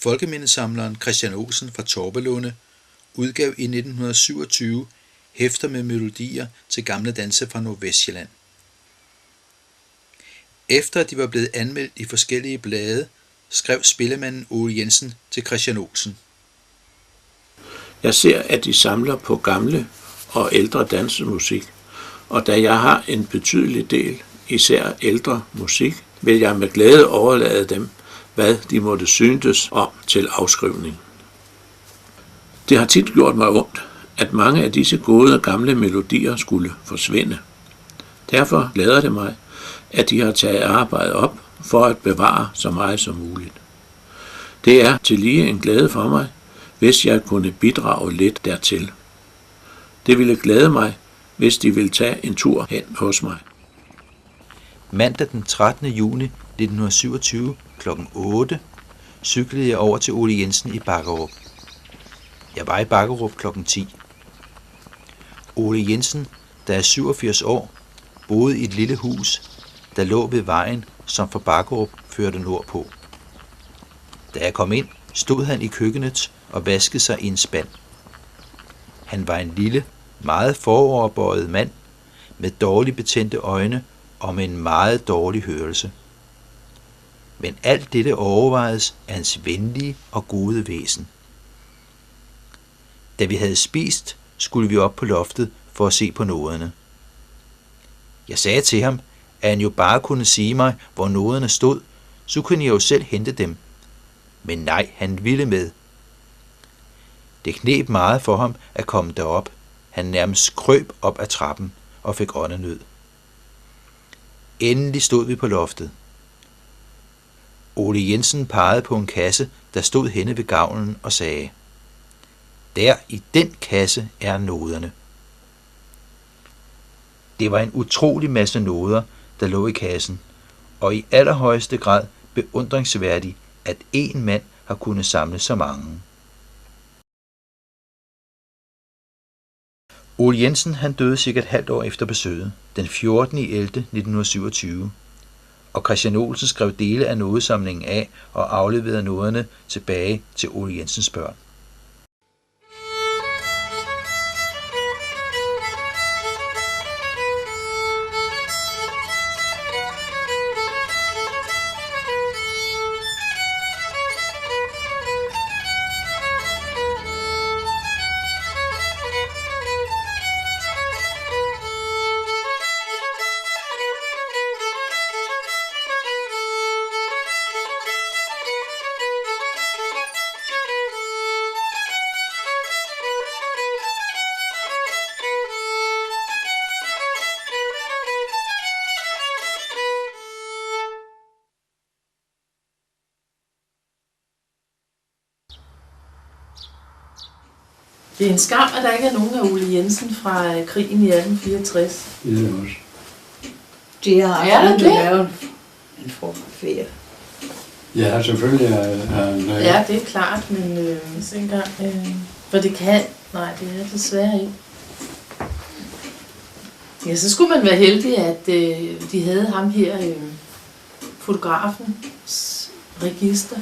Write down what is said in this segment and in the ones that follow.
Folkemindesamleren Christian Olsen fra Torpelunde udgav i 1927 hæfter med melodier til gamle danse fra Nordvestsjælland. Efter at de var blevet anmeldt i forskellige blade, skrev spillemanden Ole Jensen til Christian Olsen. Jeg ser, at de samler på gamle og ældre dansemusik, og da jeg har en betydelig del, især ældre musik, vil jeg med glæde overlade dem, hvad de måtte syntes om til afskrivning. Det har tit gjort mig ondt, at mange af disse gode gamle melodier skulle forsvinde. Derfor glæder det mig, at de har taget arbejde op for at bevare så meget som muligt. Det er tillige en glæde for mig, hvis jeg kunne bidrage lidt dertil. Det ville glæde mig, hvis de ville tage en tur hen hos mig. Mandag den 13. juni 1927 kl. 8 cyklede jeg over til Ole Jensen i Bakkerup. Jeg var i Bakkerup kl. 10. Ole Jensen, der er 87 år, boede i et lille hus, der lå ved vejen, som fra Bakkerup førte nordpå. Da jeg kom ind, stod han i køkkenet og vaskede sig i en spand. Han var en lille, meget foroverbøjet mand med dårligt betændte øjne og med en meget dårlig hørelse. Men alt dette overvejedes af hans venlige og gode væsen. Da vi havde spist, skulle vi op på loftet for at se på noderne. Jeg sagde til ham, at han jo bare kunne sige mig, hvor noderne stod, så kunne jeg jo selv hente dem. Men nej, han ville med. Det kneb meget for ham at komme derop. Han nærmest krøb op ad trappen og fik åndenød. Endelig stod vi på loftet. Ole Jensen pegede på en kasse, der stod henne ved gavlen og sagde: "Der i den kasse er noderne." Det var en utrolig masse noder, der lå i kassen, og i allerhøjeste grad beundringsværdigt, at én mand har kunnet samle så mange. Ole Jensen han døde cirka et halvt år efter besøget, den 14.11.1927, og Christian Olsen skrev dele af nodesamlingen af og afleverede noderne tilbage til Ole Jensens børn. Det er en skam, at der ikke er nogen af Ole Jensen fra krigen i 1864. Det er også. De har aldrig lavet en fotografier. Ja, selvfølgelig er Ja, det er klart, men for det kan... Nej, det er desværre ikke. Ja, så skulle man være heldig, at de havde ham her, fotografens register.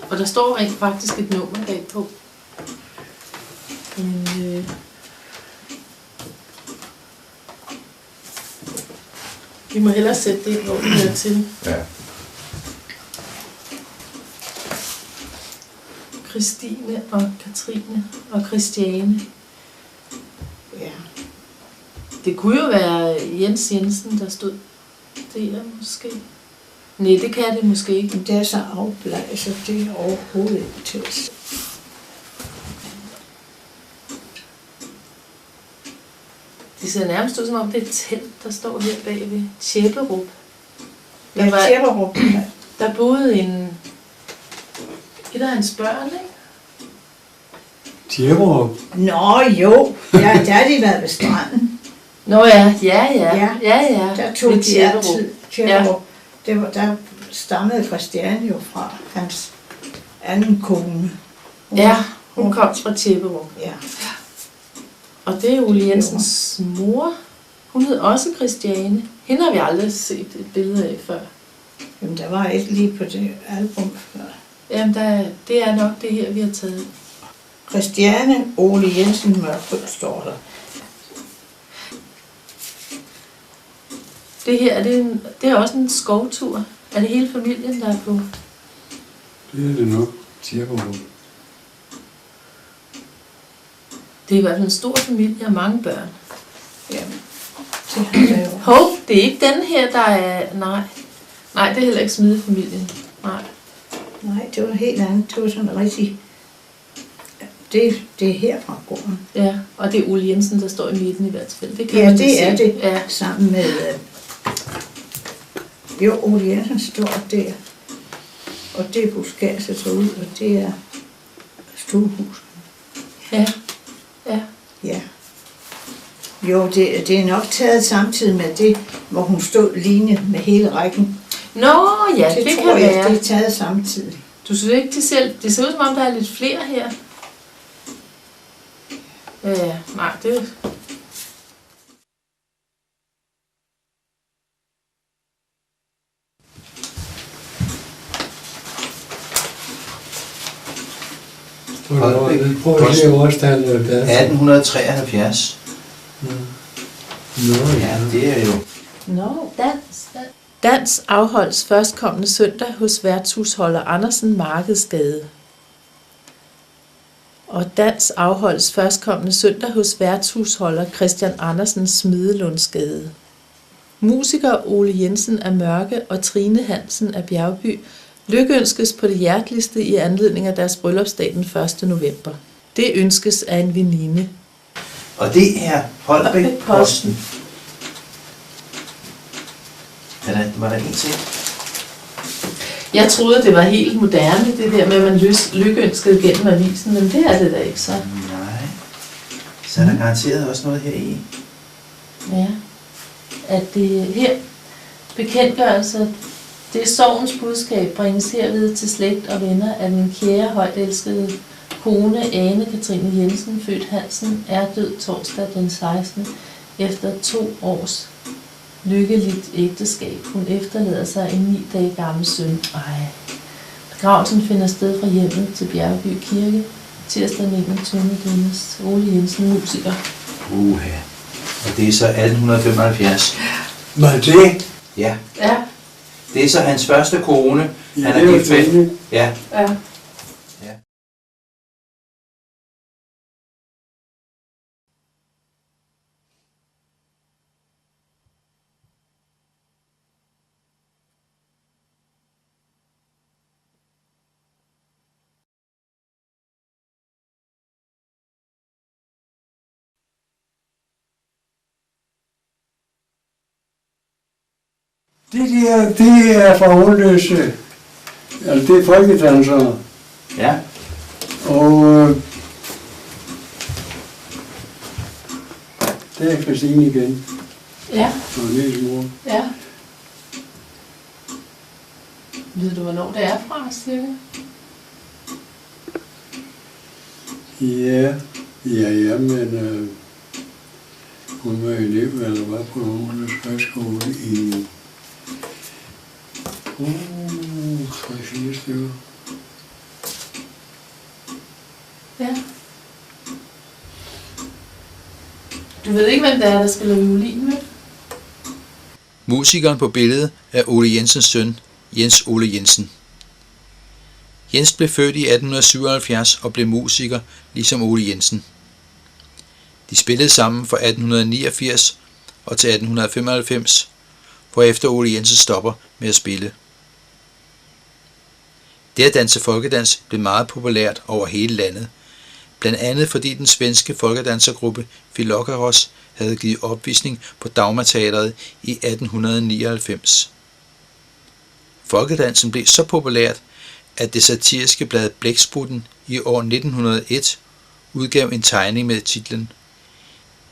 Og der står rent faktisk et nummer bagpå. Men, vi må hellere sætte det, hvor vi hører til. Ja. Christine og Katrine og Christiane. Ja. Det kunne jo være Jens Jensen, der stod der måske. Nej, det kan det måske ikke. Men det er så afbleget, så det er overhovedet ikke til. Det ser nærmest ud som om, det er et telt, der står her bagved. Tjepperup. Ja, Tjepperup. Der boede et af hans børn, ikke? Tjepperup? Nå jo, ja, der har de været ved stranden. Nå ja. Der tog de altid Tjepperup. Ja. Der stammede Christiane jo fra hans anden kone. Hun kom fra Tjepperup. Ja. Og det er Ole Jensens mor. Hun hed også Christiane. Hende har vi aldrig set et billede af før. Jamen, der var et lige på det album før. Jamen, det er nok det her, vi har taget. Christiane Ole Jensen Mørkø står der. Det her, det er også en skovtur. Er det hele familien, der er på? Det er det nok. Tirkerup. Det er i hvert fald en stor familie og mange børn. Jamen, det har jeg jo. Hov, det er ikke den her, der er... Nej, det er heller ikke Smidefamilien. Nej. Nej, det var helt andet. Det var sådan rigtig... Det er her fra gården. Ja, og det er Ole Jensen, der står i midten i hvert fald. Det kan Ja, man det se. er det. Ja. Sammen med... Jo, Ole Jensen står der. Og det er buskadset så ud, og det er stuehuset. Ja. Ja. Ja. Jo, det er nok taget samtidig med det, hvor hun stod linje med hele rækken. Nå, ja, det tror kan jeg, være. det er taget samtidig. Du synes ikke, det ser ud som om, der er lidt flere her. Ja, nej, det... Prøv at se årstallet der. 1873. Nå, Ja, det er jo... Nå, dans afholdes førstkommende søndag hos værtshusholder Andersen Markedsgade. Og dans afholdes førstkommende søndag hos værtshusholder Christian Andersen Smedelundsgade. Musikere Ole Jensen af Mørke og Trine Hansen af Bjergby lykønskes på det hjerteligste i anledning af deres bryllupsdag den 1. november. Det ønskes af en veninde. Og det er Holbæk-Posten. Var der en til? Jeg troede, det var helt moderne, det der med, at man lykønskede gennem avisen, men det er det da ikke så. Nej. Så er der garanteret også noget her i. Ja, at det her bekendtgørelse, det sovens budskab bringes herved til slægt og venner af den kære, højt elskede kone Ane Katrine Jensen, født Hansen, er død torsdag den 16. efter 2 års lykkeligt ægteskab. Hun efterlader sig en 9 dage gammel søn. Begravelsen finder sted fra hjemmet til Bjergby Kirke, tirsdag den 21. Dennis Ole Jensen, musiker. Uha. Og det er så 1875. var det? Ja. Ja, Det er så hans første kone. Ja, Han det er var gift med. fandme. Ja. ja. Det er fra Undløse. Altså, det er folkedansere. Ja. Og det er Christine igen. Ja, Og Niels mor. ja. Ved du, hvornår det er fra, cirka? Ja, men hun var elev, eller var på Undløse Højskole i 3-4 stykker. Ja. Du ved ikke, hvem det er, der spiller violin med? Musikeren på billedet er Ole Jensens søn, Jens Ole Jensen. Jens blev født i 1877 og blev musiker, ligesom Ole Jensen. De spillede sammen fra 1889 og til 1895, hvorefter Ole Jensen stopper med at spille. Det at danse folkedans blev meget populært over hele landet, blandt andet fordi den svenske folkedansergruppe Filockeros havde givet opvisning på Dagmarteatret i 1899. Folkedansen blev så populært, at det satiriske blad Blæksprutten i år 1901 udgav en tegning med titlen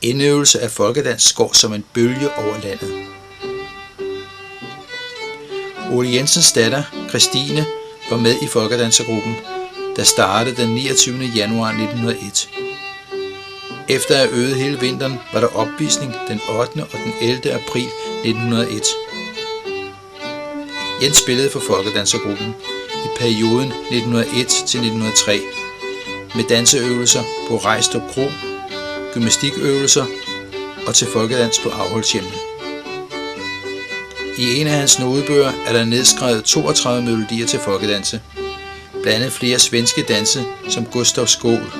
"Indøvelse af folkedans går som en bølge over landet". Ole Jensens datter, Christine, var med i folkedansergruppen, der startede den 29. januar 1901. Efter at have øvet hele vinteren, var der opvisning den 8. og den 11. april 1901. Jens spillede for folkedansergruppen, i perioden 1901 til 1903 med danseøvelser på Rejstrup Kro, gymnastikøvelser og til folkedans på afholdshjemmene. I en af hans notebøger er der nedskrevet 32 melodier til folkedanse, blandt andet flere svenske danse som Gustav Skål.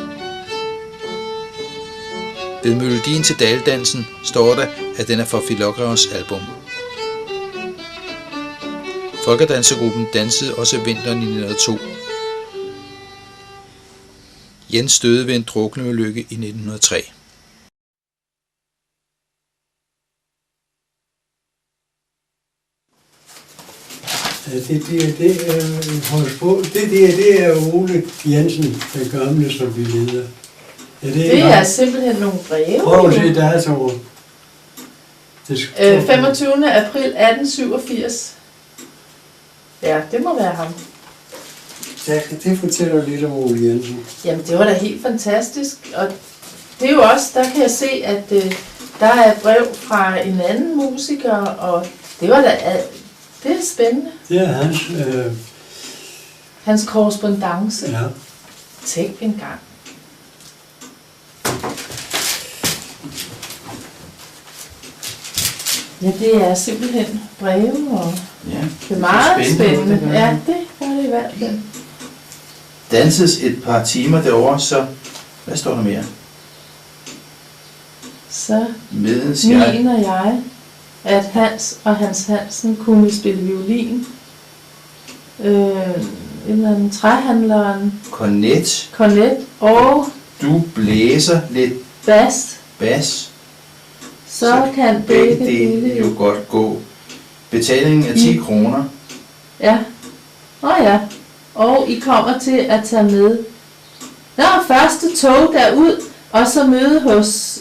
Ved melodien til daldansen står der, at den er fra Filokravs album. Folkedansegruppen dansede også vinteren i 1902. Jens døde ved en drukneulykke i 1903. Det er Ole Jensen, den gamle, som vi leder. Det er simpelthen nogle breve. Prøv at se datoer. 25. april 1887. Ja, det må være ham. Det fortæller lidt om Ole Jensen. Jamen, det var da helt fantastisk. Og det er jo også, der kan jeg se, at der er brev fra en anden musiker, og det var da... Det er spændende. Det er hans... Hans korrespondance. Ja. Tænk engang. Ja, det er simpelthen breve, og Ja, det er meget spændende. Det Ja, det gør det i hvert fald. danses et par timer derovre, så hvad står der mere? Så Medens jeg mener jeg, at Hans og Hans Hansen kunne spille violin. En eller anden træhandleren, kornet og du blæser lidt bas. Så Så kan begge dele jo godt gå. Betalingen er 10 kroner. Ja. Ja. Og I kommer til at tage med. Første tog derud, og så møde hos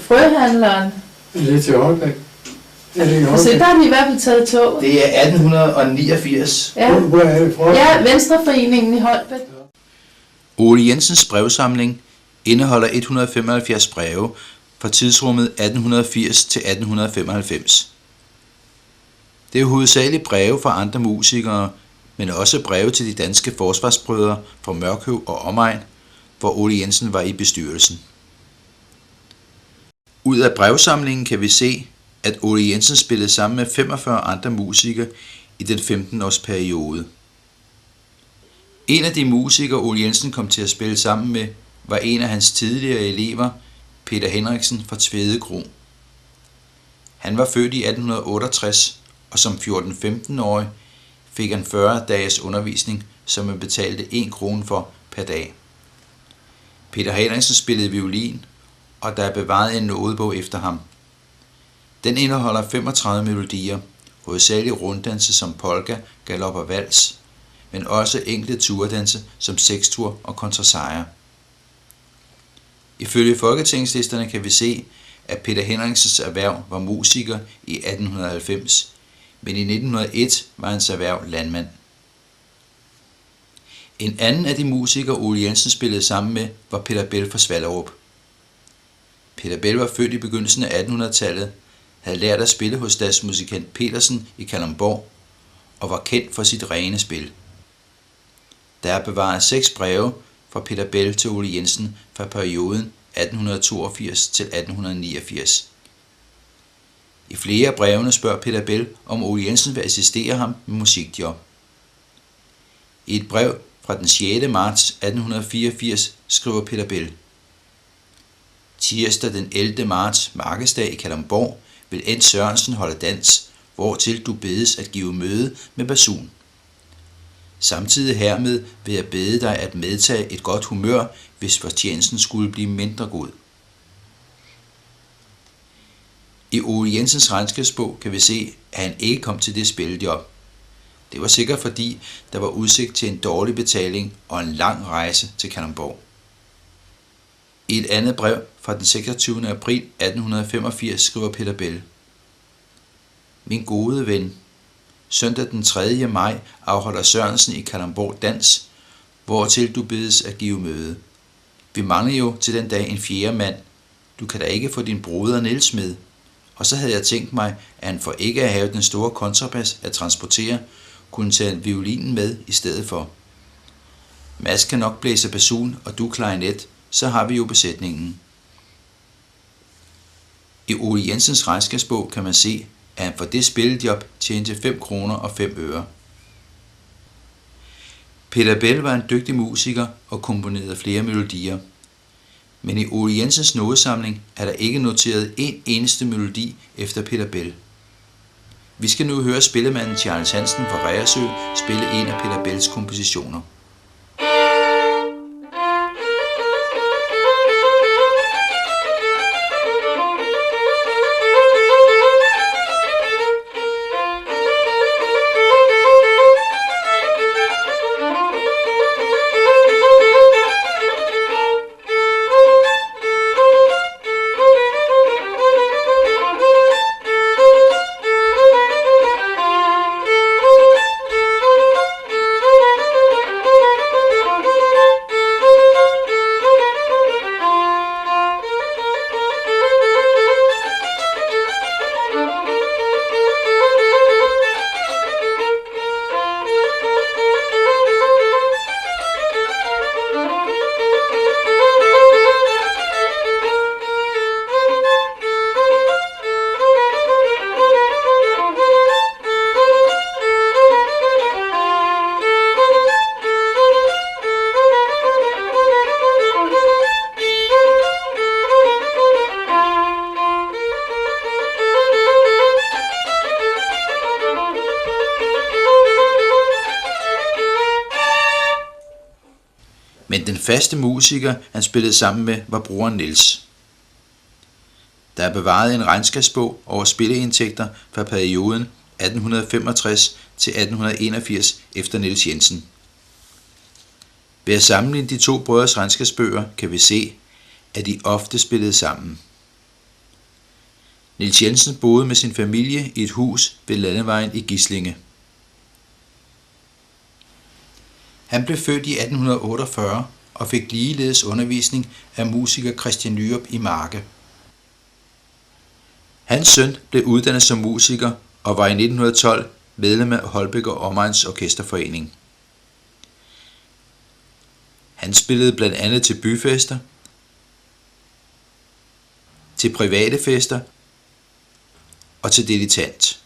frøhandleren. Det er til Holbæk. Og så der har de i hvert fald taget tog. Det er 1889. Ja. Hvor er det fra? Ja, Venstreforeningen i Holbæk. Ole Jensens brevsamling indeholder 175 breve fra tidsrummet 1880 til 1895. Det er hovedsageligt breve fra andre musikere, men også breve til de danske forsvarsbrødre fra Mørkøv og omegn, hvor Ole Jensen var i bestyrelsen. Ud af brevsamlingen kan vi se, at Ole Jensen spillede sammen med 45 andre musikere i den 15-års periode. En af de musikere, Ole Jensen kom til at spille sammen med, var en af hans tidligere elever, Peter Henriksen fra Tvedekro. Han var født i 1868, og som 14-15-årig fik han 40 dages undervisning, som man betalte 1 krone for per dag. Peter Henriksen spillede violin, og der er bevaret en notebog efter ham. Den indeholder 35 melodier, hovedsageligt runddanse som polka, galop og vals, men også enkelte turdanse som sekstur og kontrasejre. Ifølge folketingslisterne kan vi se, at Peter Henriksens erhverv var musiker i 1890, men i 1901 var hans erhverv landmand. En anden af de musikere, Ole Jensen spillede sammen med, var Peter Bell fra Svallerup. Peter Bell var født i begyndelsen af 1800-tallet, havde lært at spille hos stadsmusikant Petersen i Kalundborg og var kendt for sit rene spil. Der er bevaret 6 breve fra Peter Bell til Ole Jensen fra perioden 1882 til 1889. I flere af brevene spørger Peter Bell, om Ole Jensen vil assistere ham med musikjob. I et brev fra den 6. marts 1884 skriver Peter Bell: Tirsdag den 11. marts, markedsdag i Kalundborg, vil N. Sørensen holde dans, hvortil du bedes at give møde med basun. Samtidig hermed vil jeg bede dig at medtage et godt humør, hvis fortjenesten skulle blive mindre god. I Ole Jensens regnskabsbog kan vi se, at han ikke kom til det spillejob. Det var sikkert fordi, der var udsigt til en dårlig betaling og en lang rejse til Kalundborg. I et andet brev fra den 26. april 1885 skriver Peter Bell: Min gode ven, søndag den 3. maj afholder Sørensen i Kalundborg dans, hvortil du bedes at give møde. Vi mangler jo til den dag en 4. mand. Du kan da ikke få din broder Niels med. Og så havde jeg tænkt mig, at han for ikke at have den store kontrabas at transportere, kunne tage violinen med i stedet for. Mads kan nok blæse basun, og du klarinet, så har vi jo besætningen. I Ole Jensens regnskabsbog kan man se, at han for det spillejob tjente 5 kroner og 5 øre. Peter Bell var en dygtig musiker og komponerede flere melodier. Men i Ole Jensens nodesamling er der ikke noteret en eneste melodi efter Peter Bell. Vi skal nu høre spillemanden Charles Hansen fra Reersø spille en af Peter Bells kompositioner. Men den faste musiker, han spillede sammen med, var broren Niels. Der er bevaret en regnskabsbog over spilleindtægter fra perioden 1865 til 1881 efter Niels Jensen. Ved at sammenligne de to brødres regnskabsbøger kan vi se, at de ofte spillede sammen. Niels Jensen boede med sin familie i et hus ved Landevejen i Gislinge. Han blev født i 1848 og fik ligeledes undervisning af musiker Christian Nyrup i Marke. Hans søn blev uddannet som musiker og var i 1912 medlem af Holbæk og Omegns Orkesterforening. Han spillede blandt andet til byfester, til private fester og til dilettant.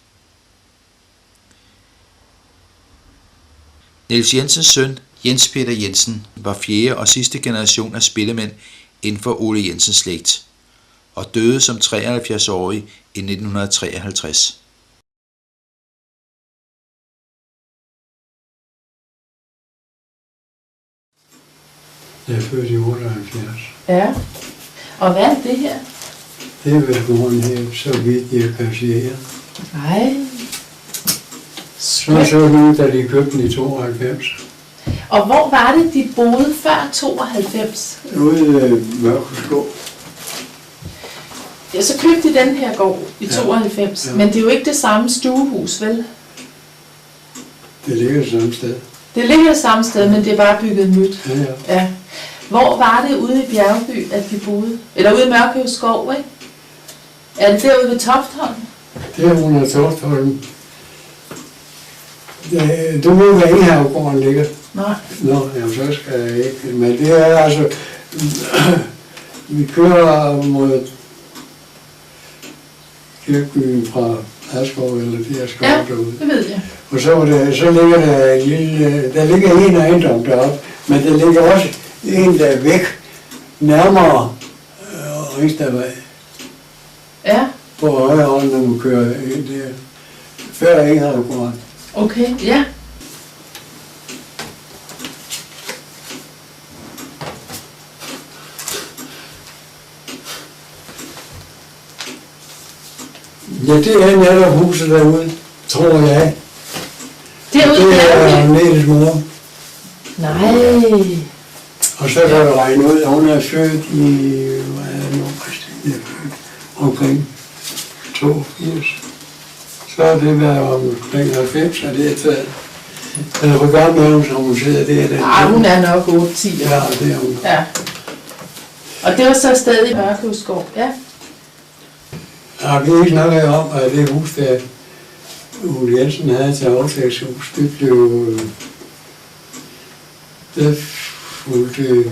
Niels Jensens søn, Jens Peter Jensen, var fjerde og sidste generation af spillemænd inden for Ole Jensens slægt, og døde som 73-årig i 1953. Jeg er født i 78. Ja. Og hvad er det her? Det er vel gården her, så vidt jeg kan sige. Nej. Så den ud, da de købte den i 92. Og hvor var det, de boede før 92? Ude i Mørkeskov. Ja, så købte de den her gård i 92, Ja. men det er jo ikke det samme stuehus, vel? Det ligger det samme sted. Det ligger det samme sted, men det er bare bygget nyt. Ja, ja. Ja. Hvor var det ude i Bjergby, at de boede? Eller ude i Mørkøv Skov, ikke? Er det derude ved Toftholm? Det er under Toftholm. Du ved, hvad Enhavgården ligger. Nej. Nå, jamen så skal jeg ikke. Men det er altså... Vi kører mod kirkebyen fra Askov, eller de her skov derude. Det ved jeg. Og så ligger der en lille... Der ligger en ejendom deroppe, men der ligger også en, der er væk, nærmere Ringstedvej. Ja. På højre hånd, når man kører ind der. Før Enhavgården. Okay, ja. Ja, det er netop huset derude, tror jeg. Derude i Det er Bjergby? Niels mor. Nej. Og så kan du regne ud, at hun er født i, hvad er det nu, Christian er født omkring 82. Så er det været omkring 90, og det er taget. Eller hvor gammel er hun, som hun sidder der? Nej, hun er nok 8-10. Ja, det er hun. Ja. Og det var så stadig i Mørkøv Skov, ja. Ja, vi snakker om, at det hus der, Ole Jensen havde til aftagshus, det blev... Der fulgte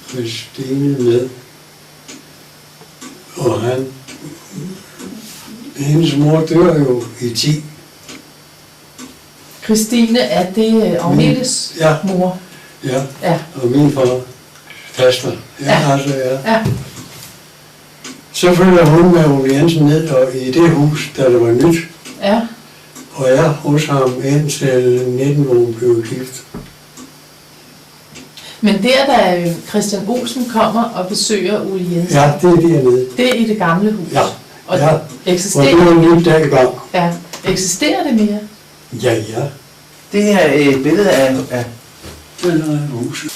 Christine med, og hendes mor dør jo i 10. Christine, er det Agnetes mor? Ja, Ja. Og min far, faster. Ja. Ja. Så følger hun med Ole Jensen ned og i det hus, da det var nyt. Ja. Og jeg hos ham indtil 19, hvor hun blev gift. Men der, da Christian Olsen kommer og besøger Ole Jensen, Ja, det er dernede. det er i det gamle hus. Ja. Og Ja. eksisterer, Og det var nyt dengang. ja. Eksisterer det mere? Ja. Det her er et billede af Den er huset.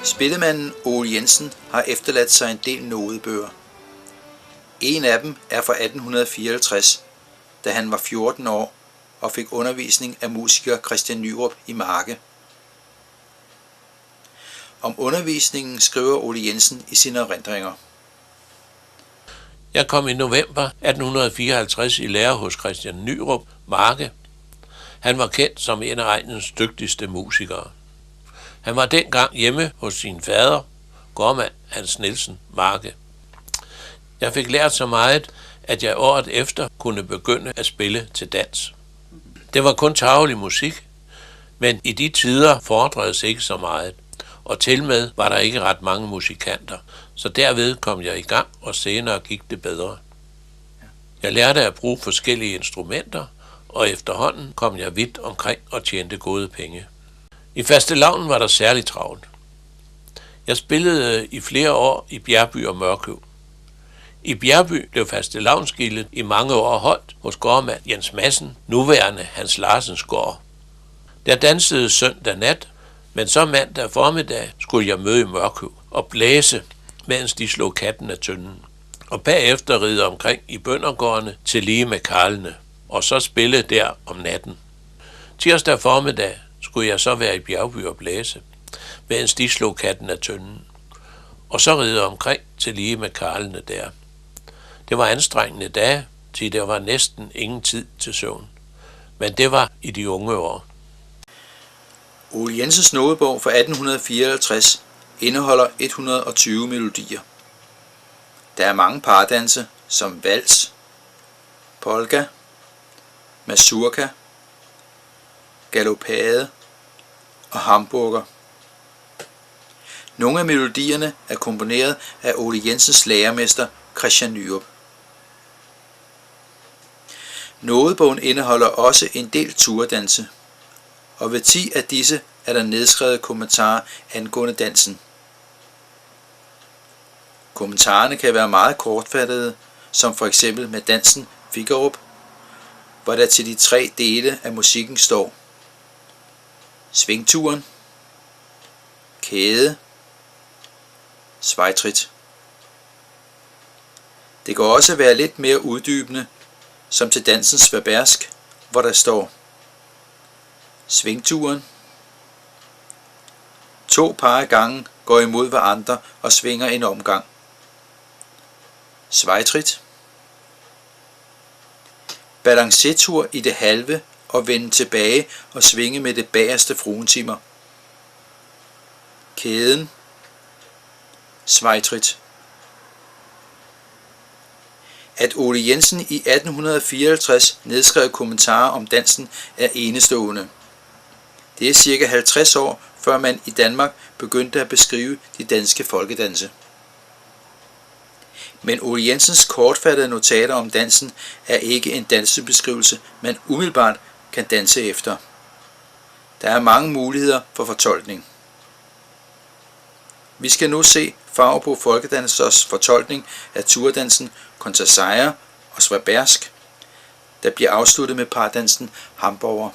Spillemanden Ole Jensen har efterladt sig en del nodebøger. En af dem er fra 1854, da han var 14 år og fik undervisning af musiker Christian Nyrup i Marke. Om undervisningen skriver Ole Jensen i sine erindringer. Jeg kom i november 1854 i lære hos Christian Nyrup, Marke. Han var kendt som en af egnens dygtigste musikere. Han var dengang hjemme hos sin fader, gårdmand Hans Nielsen, Marke. Jeg fik lært så meget, at jeg året efter kunne begynde at spille til dans. Det var kun tarvelig musik, men i de tider fordredes ikke så meget, og tilmed var der ikke ret mange musikanter, så derved kom jeg i gang, og senere gik det bedre. Jeg lærte at bruge forskellige instrumenter, og efterhånden kom jeg vidt omkring og tjente gode penge. I fastelavnen var der særligt travlt. Jeg spillede i flere år i Bjergby og Mørkøv. I Bjergby blev fastelavnsgildet i mange år holdt hos gårdmand Jens Madsen, nuværende Hans Larsens gård. Der dansede søndag nat, men så mandag formiddag skulle jeg møde i Mørkøv og blæse, mens de slog katten af tønden. Og bagefter ride omkring i bøndergårdene til lige med karlene, og så spille der om natten. Tirsdag formiddag skulle jeg så være i Bjergby og blæse, mens de slog katten af tønden, og så ride omkring til lige med karlene der. Det var anstrengende dage, til der var næsten ingen tid til søvn. Men det var i de unge år. Ole Jensens nodebog fra 1854 indeholder 120 melodier. Der er mange pardanse som vals, polka, mazurka, galopade og hamburger. Nogle af melodierne er komponeret af Ole Jensens lærermester Christian Nyrup. Nodebogen indeholder også en del turdanse, og ved 10 af disse er der nedskrevet kommentarer angående dansen. Kommentarerne kan være meget kortfattede, som for eksempel med dansen Figgerup, hvor der til de 3 dele af musikken står svingturen, kæde, svejtrit. Det kan også være lidt mere uddybende, som til dansen Sværdbærsk, hvor der står svingturen. 2 par af gange går imod hverandre og svinger en omgang. Svejtrit. Balancetur i det halve og vende tilbage og svinge med det bagerste fruentimer. Kæden. Svejtrit. At Ole Jensen i 1854 nedskrev kommentarer om dansen er enestående. Det er cirka 50 år, før man i Danmark begyndte at beskrive de danske folkedanse. Men Ole Jensens kortfattede notater om dansen er ikke en dansebeskrivelse, man umiddelbart kan danse efter. Der er mange muligheder for fortolkning. Vi skal nu se Faubourg Folkedansers fortolkning af turdansen Kontersejer og Sværdbærsk, der bliver afsluttet med pardansen Hamborger.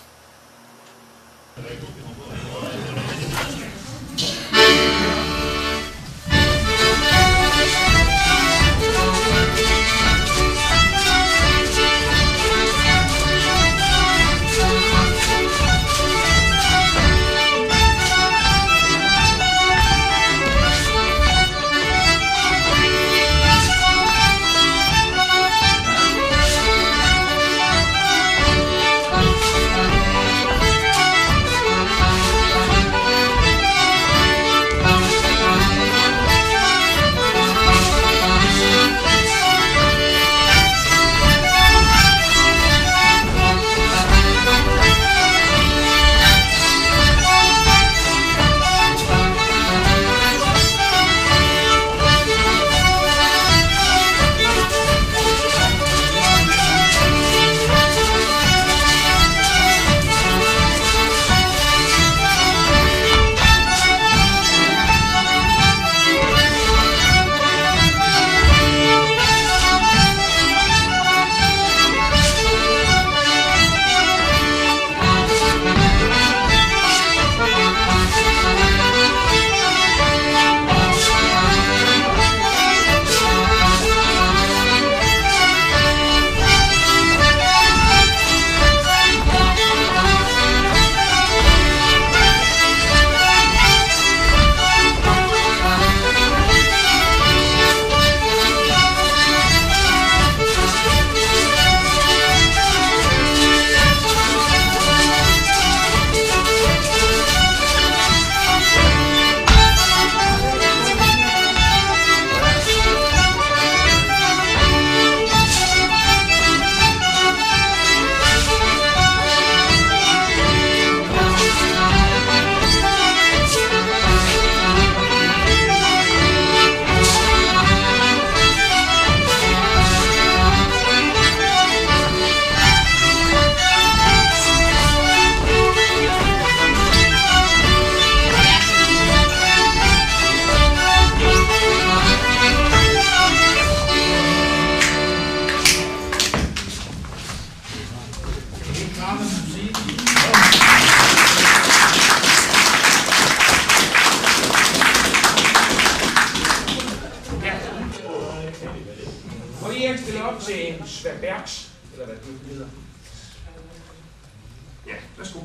Må I ikke stille op til en Sværdbærks, eller hvad det hedder? Ja, værsgo.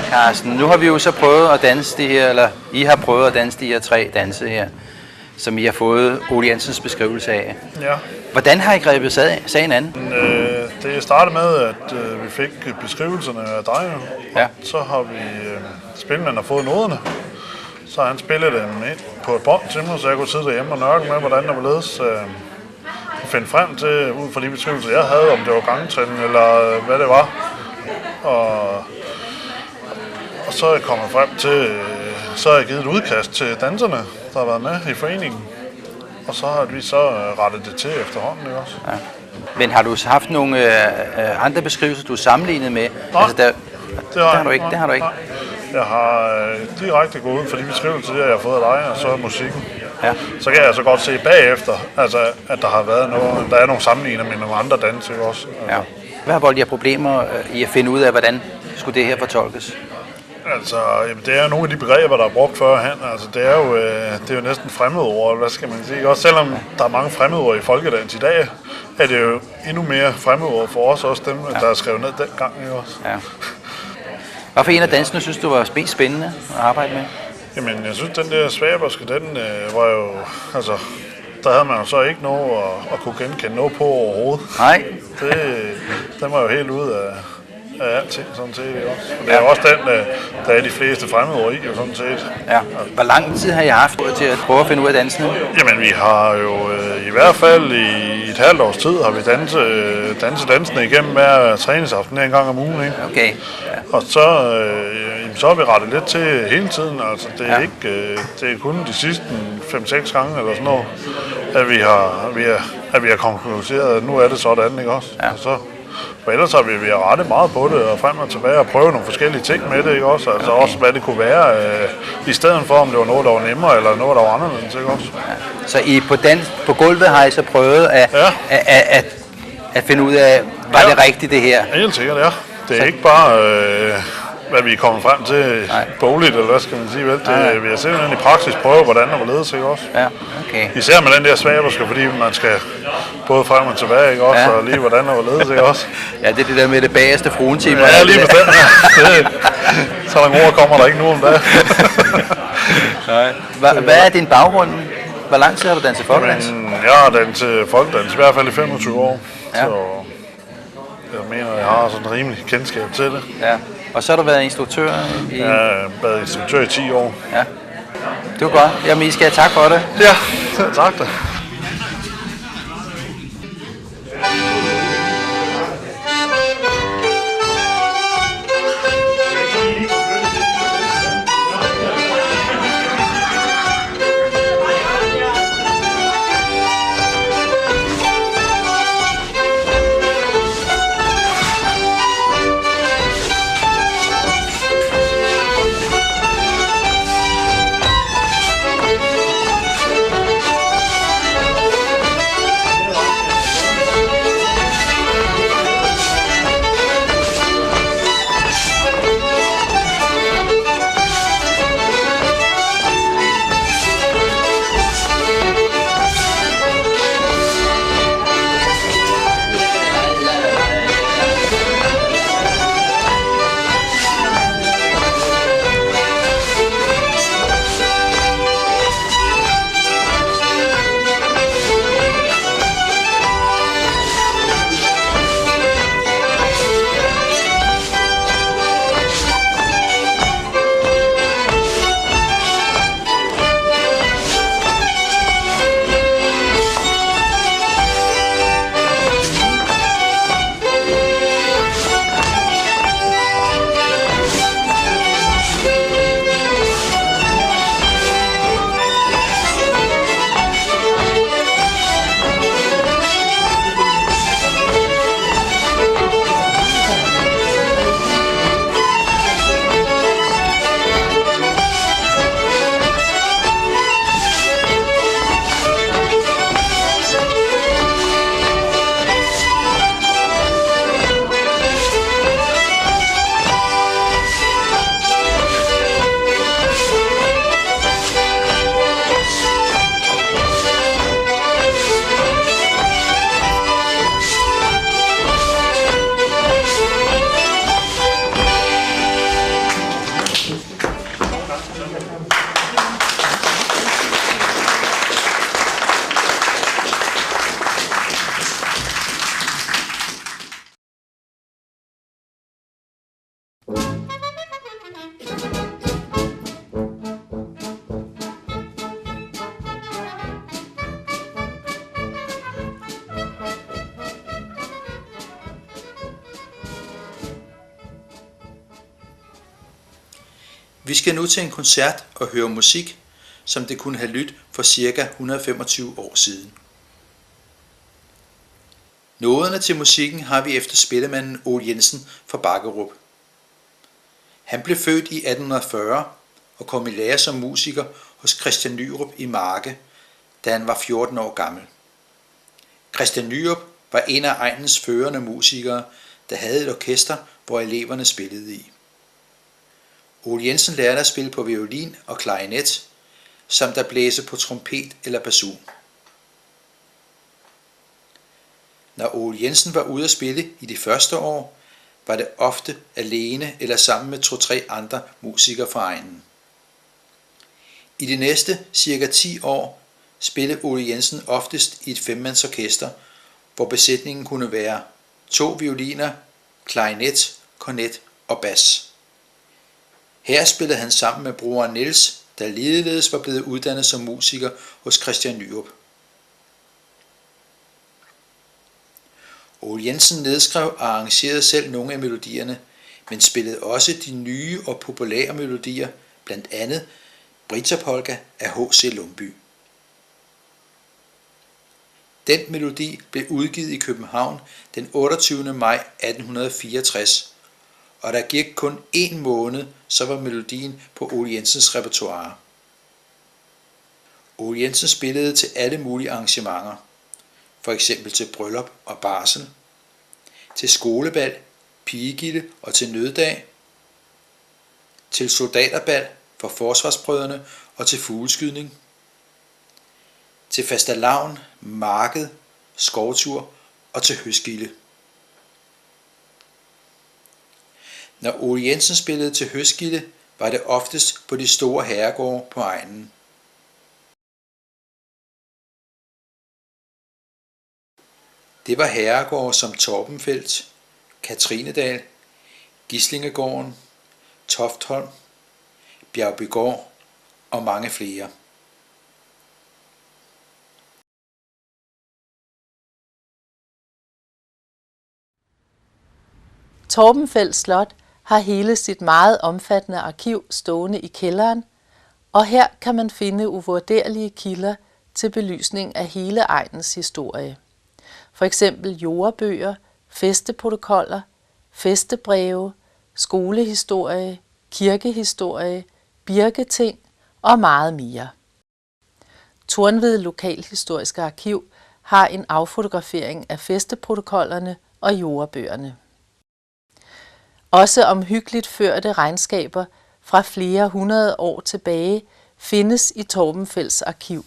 Carsten, nu har vi jo så prøvet at danse de her, eller I har prøvet at danse de her 3 danse her, som I har fået Ole Jensens beskrivelse af. Ja. Hvordan har I grebet sagen an? Det startede med, at vi fik beskrivelserne af dig. Ja. Så har vi spillemanden har fået noderne. Så har han spillet dem ind på et bånd til mig, så jeg kunne sidde derhjemme og nørke med, hvordan der var ledes. Finde frem til, ud fra de beskrivelser, jeg havde, om det var gangtrin eller hvad det var. Og så er jeg kommet frem til, så har jeg givet et udkast til danserne, der har været med i foreningen. Og så har vi så rettet det til efterhånden, ikke også? Ja. Men har du haft nogle andre beskrivelser, du er sammenlignet med? Nej, altså, det har du ikke. Nej, det har du ikke. Nej. Jeg har direkte gået ud for de beskrivelser, jeg har fået af dig, og så musikken. Ja. Så kan jeg så godt se bagefter, altså, at der har været noget, der er nogle sammenligninger med nogle andre danse, ikke også? Ja. Hvad har voldt jer problemer i at finde ud af, hvordan skulle det her fortolkes? Altså, det er nogle af de begreber, der er brugt førhen. Altså, det er jo næsten fremmedord, hvad skal man sige. Også selvom der er mange fremmedord i folkedans i dag, er det jo endnu mere fremmedord for os, også dem, der er skrevet ned dengang, ikke også? Ja. Hvad for en af dansene synes du var mest spændende at arbejde med? Jamen, jeg synes, den der svæberske, den var jo, altså, der havde man jo så ikke noget at kunne genkende noget på overhovedet. Nej. Den var jo helt ude af alting, sådan set, ikke også? Og det er jo også den, der er de fleste fremmedord i, jo sådan set. Ja. Hvor lang tid har I haft til at prøve at finde ud af dansene? Jamen, vi har jo i hvert fald i et halvt års tid, har vi danset dansene igennem hver træningsaften en gang om ugen, ikke? Okay. Ja. Og så har vi rettet lidt til hele tiden, altså det er ikke, det er kun de sidste 5-6 gange eller sådan noget, at vi har konkluderet, at nu er det sådan, ikke også? Ja. Og så, for ellers har vi rettet meget på det, og frem og tilbage og prøve nogle forskellige ting med det, ikke også? Altså også, hvad det kunne være, i stedet for, om det var noget, der var nemmere, eller noget, der var anderledes, ikke også? Ja. Så I på gulvet har I så prøvet at finde ud af, var det rigtigt det her? Helt sikkert, ja. Det er ikke bare, hvad vi er kommet frem til bogligt, eller hvad skal man sige, vel? Vi har simpelthen i praksis prøvet, hvordan der var ledes, ikke også? Ja, okay. Især med den der svæberske, fordi man skal både frem og tilbage, ikke også? Og lige hvordan der var ledes, ikke også? Ja, det er det der med det bagerste fruentimer. Ja, lige bestemt, ja. Så lange ord kommer der ikke nu om det. Hvad er din baggrund? Hvor lang tid har du danset folkedans? Jeg har danset folkedans i hvert fald i 25 år. Ja. Så jeg mener, jeg har sådan en rimelig kendskab til det. Ja. Og så har du været instruktør i... Jeg har været instruktør i 10 år. Ja. Det var godt. Jamen, I skal have tak for det. Ja, tak da. Vi skal nu til en koncert og høre musik, som det kunne have lyttet for ca. 125 år siden. Noderne til musikken har vi efter spillemanden Ole Jensen fra Bakkerup. Han blev født i 1840 og kom i lære som musiker hos Christian Nyrup i Marke, da han var 14 år gammel. Christian Nyrup var en af egnens førende musikere, der havde et orkester, hvor eleverne spillede i. Ole Jensen lærte at spille på violin og klarinet, samt at blæse på trompet eller basun. Når Ole Jensen var ude at spille i de første år, var det ofte alene eller sammen med 2-3 andre musikere fra egnen. I de næste cirka 10 år spillede Ole Jensen oftest i et 5-mandsorkester, hvor besætningen kunne være 2 violiner, klarinet, kornet og bas. Her spillede han sammen med broren Niels, der ligeledes var blevet uddannet som musiker hos Christian Nyrup. Ole Jensen nedskrev og arrangerede selv nogle af melodierne, men spillede også de nye og populære melodier, blandt andet Brita-polka af H.C. Lumbye. Den melodi blev udgivet i København den 28. maj 1864, og der gik kun 1 måned, så var melodien på Ole Jensens repertoire. Ole Jensen spillede til alle mulige arrangementer, for eksempel til bryllup og barsel, til skolebal, pigegilde og til nøddag, til soldaterbal for forsvarsbrødrene og til fugleskydning, til fastelavn, marked, skovtur og til høstgilde. Når Ole Jensen spillede til høstgilde, var det oftest på de store herregårde på egnen. Det var herregårde som Torbenfeldt, Katrinedal, Gislingegården, Toftholm, Bjergbygård og mange flere. Torbenfeldt Slot har hele sit meget omfattende arkiv stående i kælderen, og her kan man finde uvurderlige kilder til belysning af hele egnens historie. For eksempel jordebøger, festeprotokoller, festebreve, skolehistorie, kirkehistorie, birketing og meget mere. Tornved Lokalhistoriske Arkiv har en affotografering af festeprotokollerne og jordebøgerne. Også omhyggeligt førte regnskaber fra flere 100 år tilbage findes i Torbenfeldts arkiv.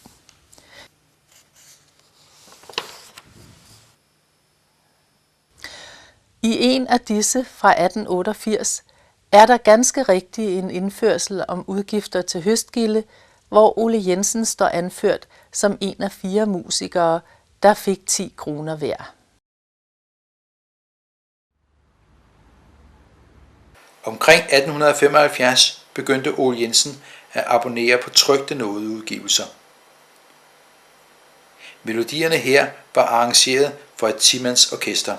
I en af disse fra 1888 er der ganske rigtigt en indførsel om udgifter til høstgilde, hvor Ole Jensen står anført som en af 4 musikere, der fik 10 kroner hver. Omkring 1875 begyndte Ole Jensen at abonnere på trykte nodeudgivelser. Melodierne her var arrangeret for et 10-mands orkester.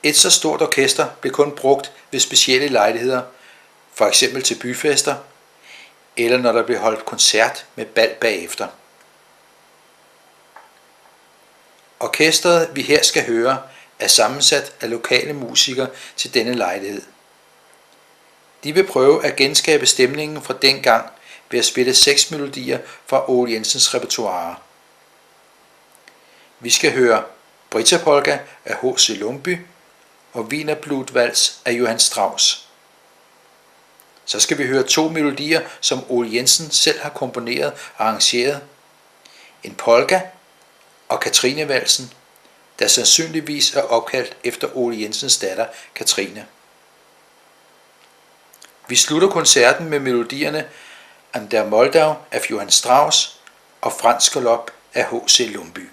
Et så stort orkester blev kun brugt ved specielle lejligheder, for eksempel til byfester, eller når der blev holdt koncert med bal bagefter. Orkestret, vi her skal høre, er sammensat af lokale musikere til denne lejlighed. De vil prøve at genskabe stemningen fra dengang ved at spille 6 melodier fra Ole Jensens repertoire. Vi skal høre Brita-polka af H.C. Lumbye og Wienerblutwals af Johann Strauss. Så skal vi høre 2 melodier, som Ole Jensen selv har komponeret og arrangeret. En polka og Katrinevalsen, der sandsynligvis er opkaldt efter Ole Jensens datter Katrine. Vi slutter koncerten med melodierne An der Moldau af Johann Strauss og Franz Galop af H.C. Lumbye.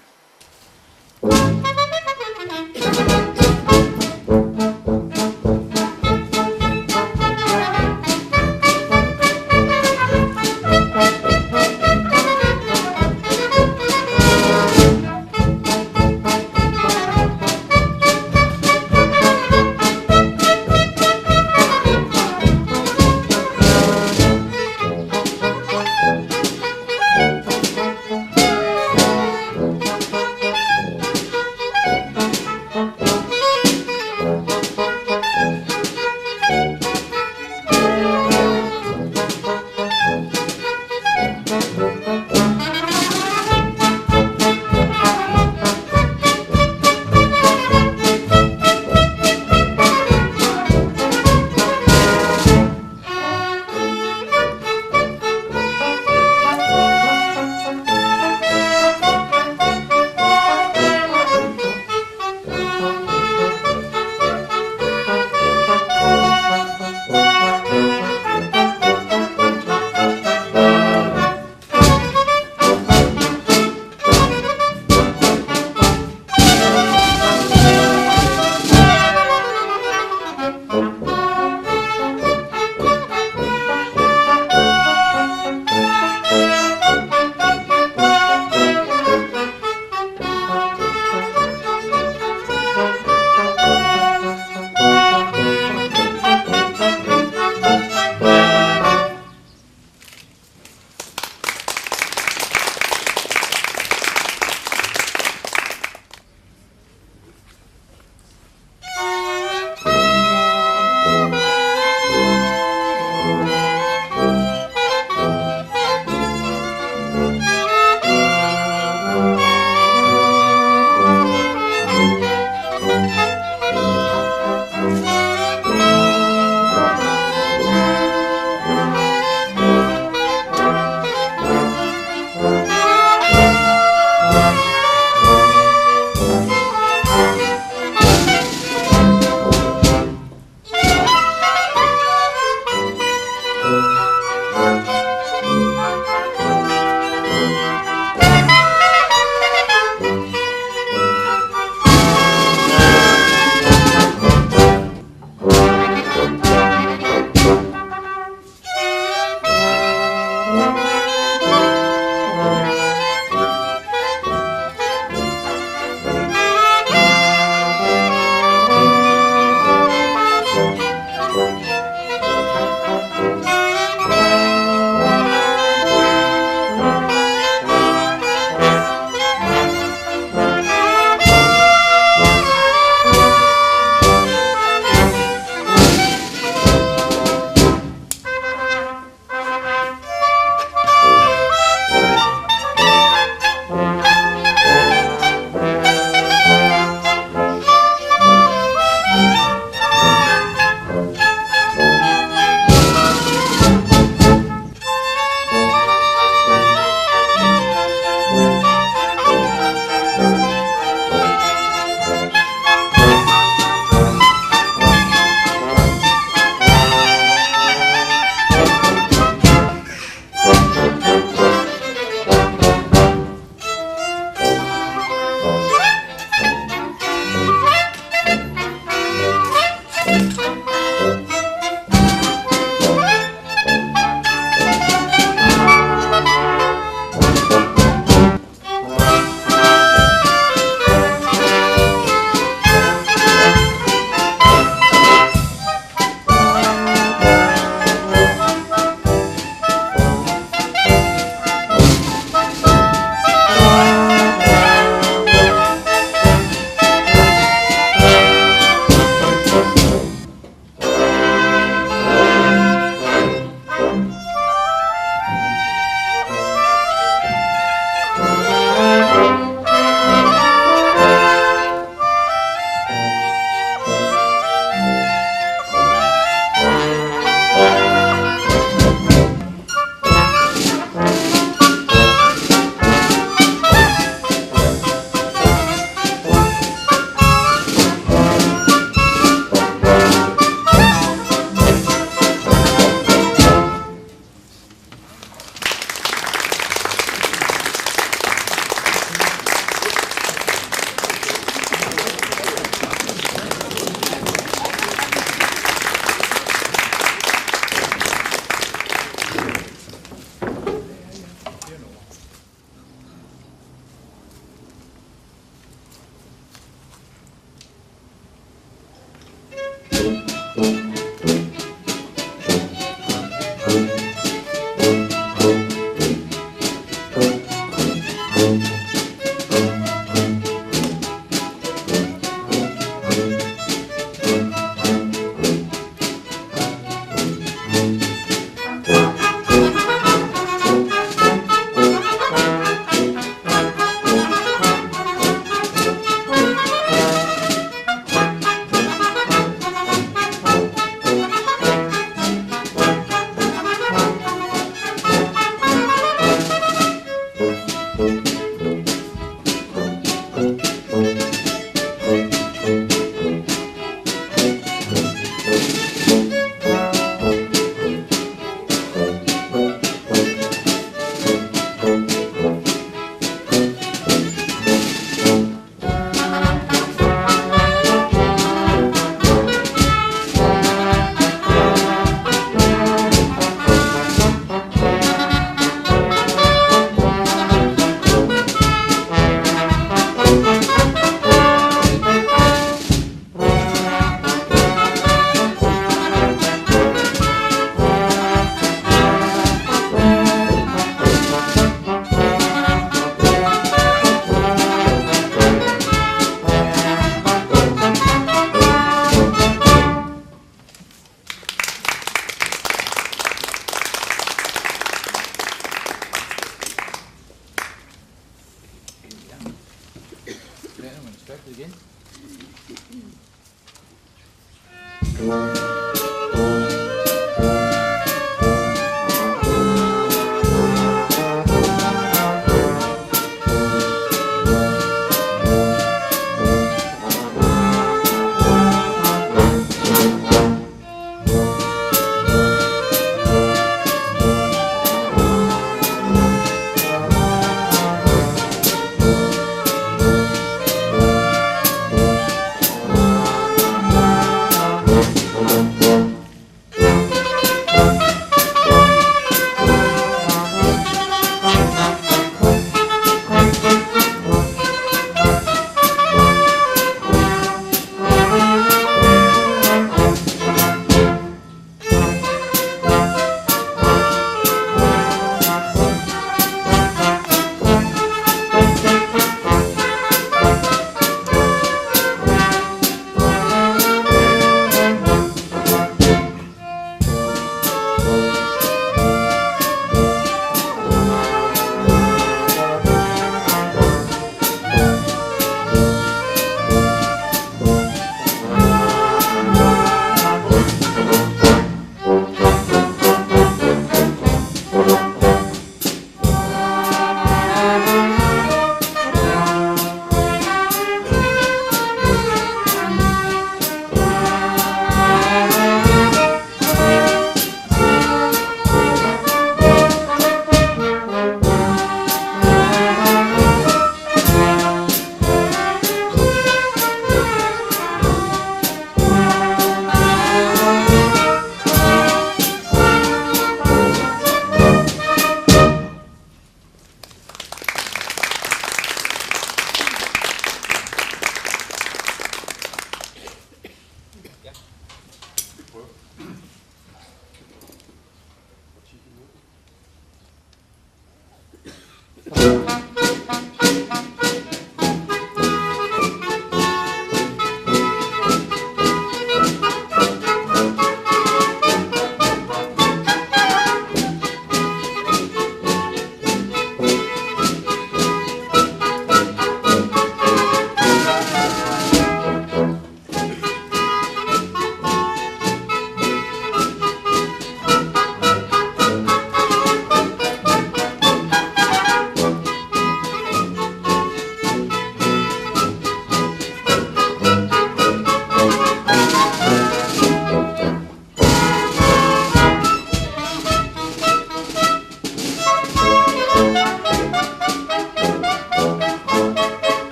igen.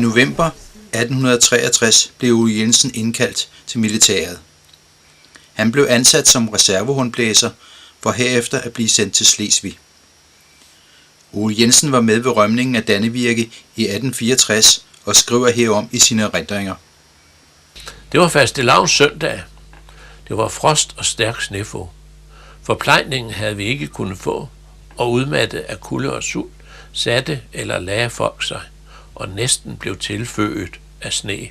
november 1863 blev Ole Jensen indkaldt til militæret. Han blev ansat som reservehornblæser for herefter at blive sendt til Slesvig. Ole Jensen var med ved rømningen af Dannevirke i 1864 og skriver herom i sine erindringer. Det var fastelavns søndag. Det var frost og stærk snefog. Forplejningen havde vi ikke kunnet få, og udmattet af kulde og sult satte eller lagde folk sig, og næsten blev tilfødt af sne.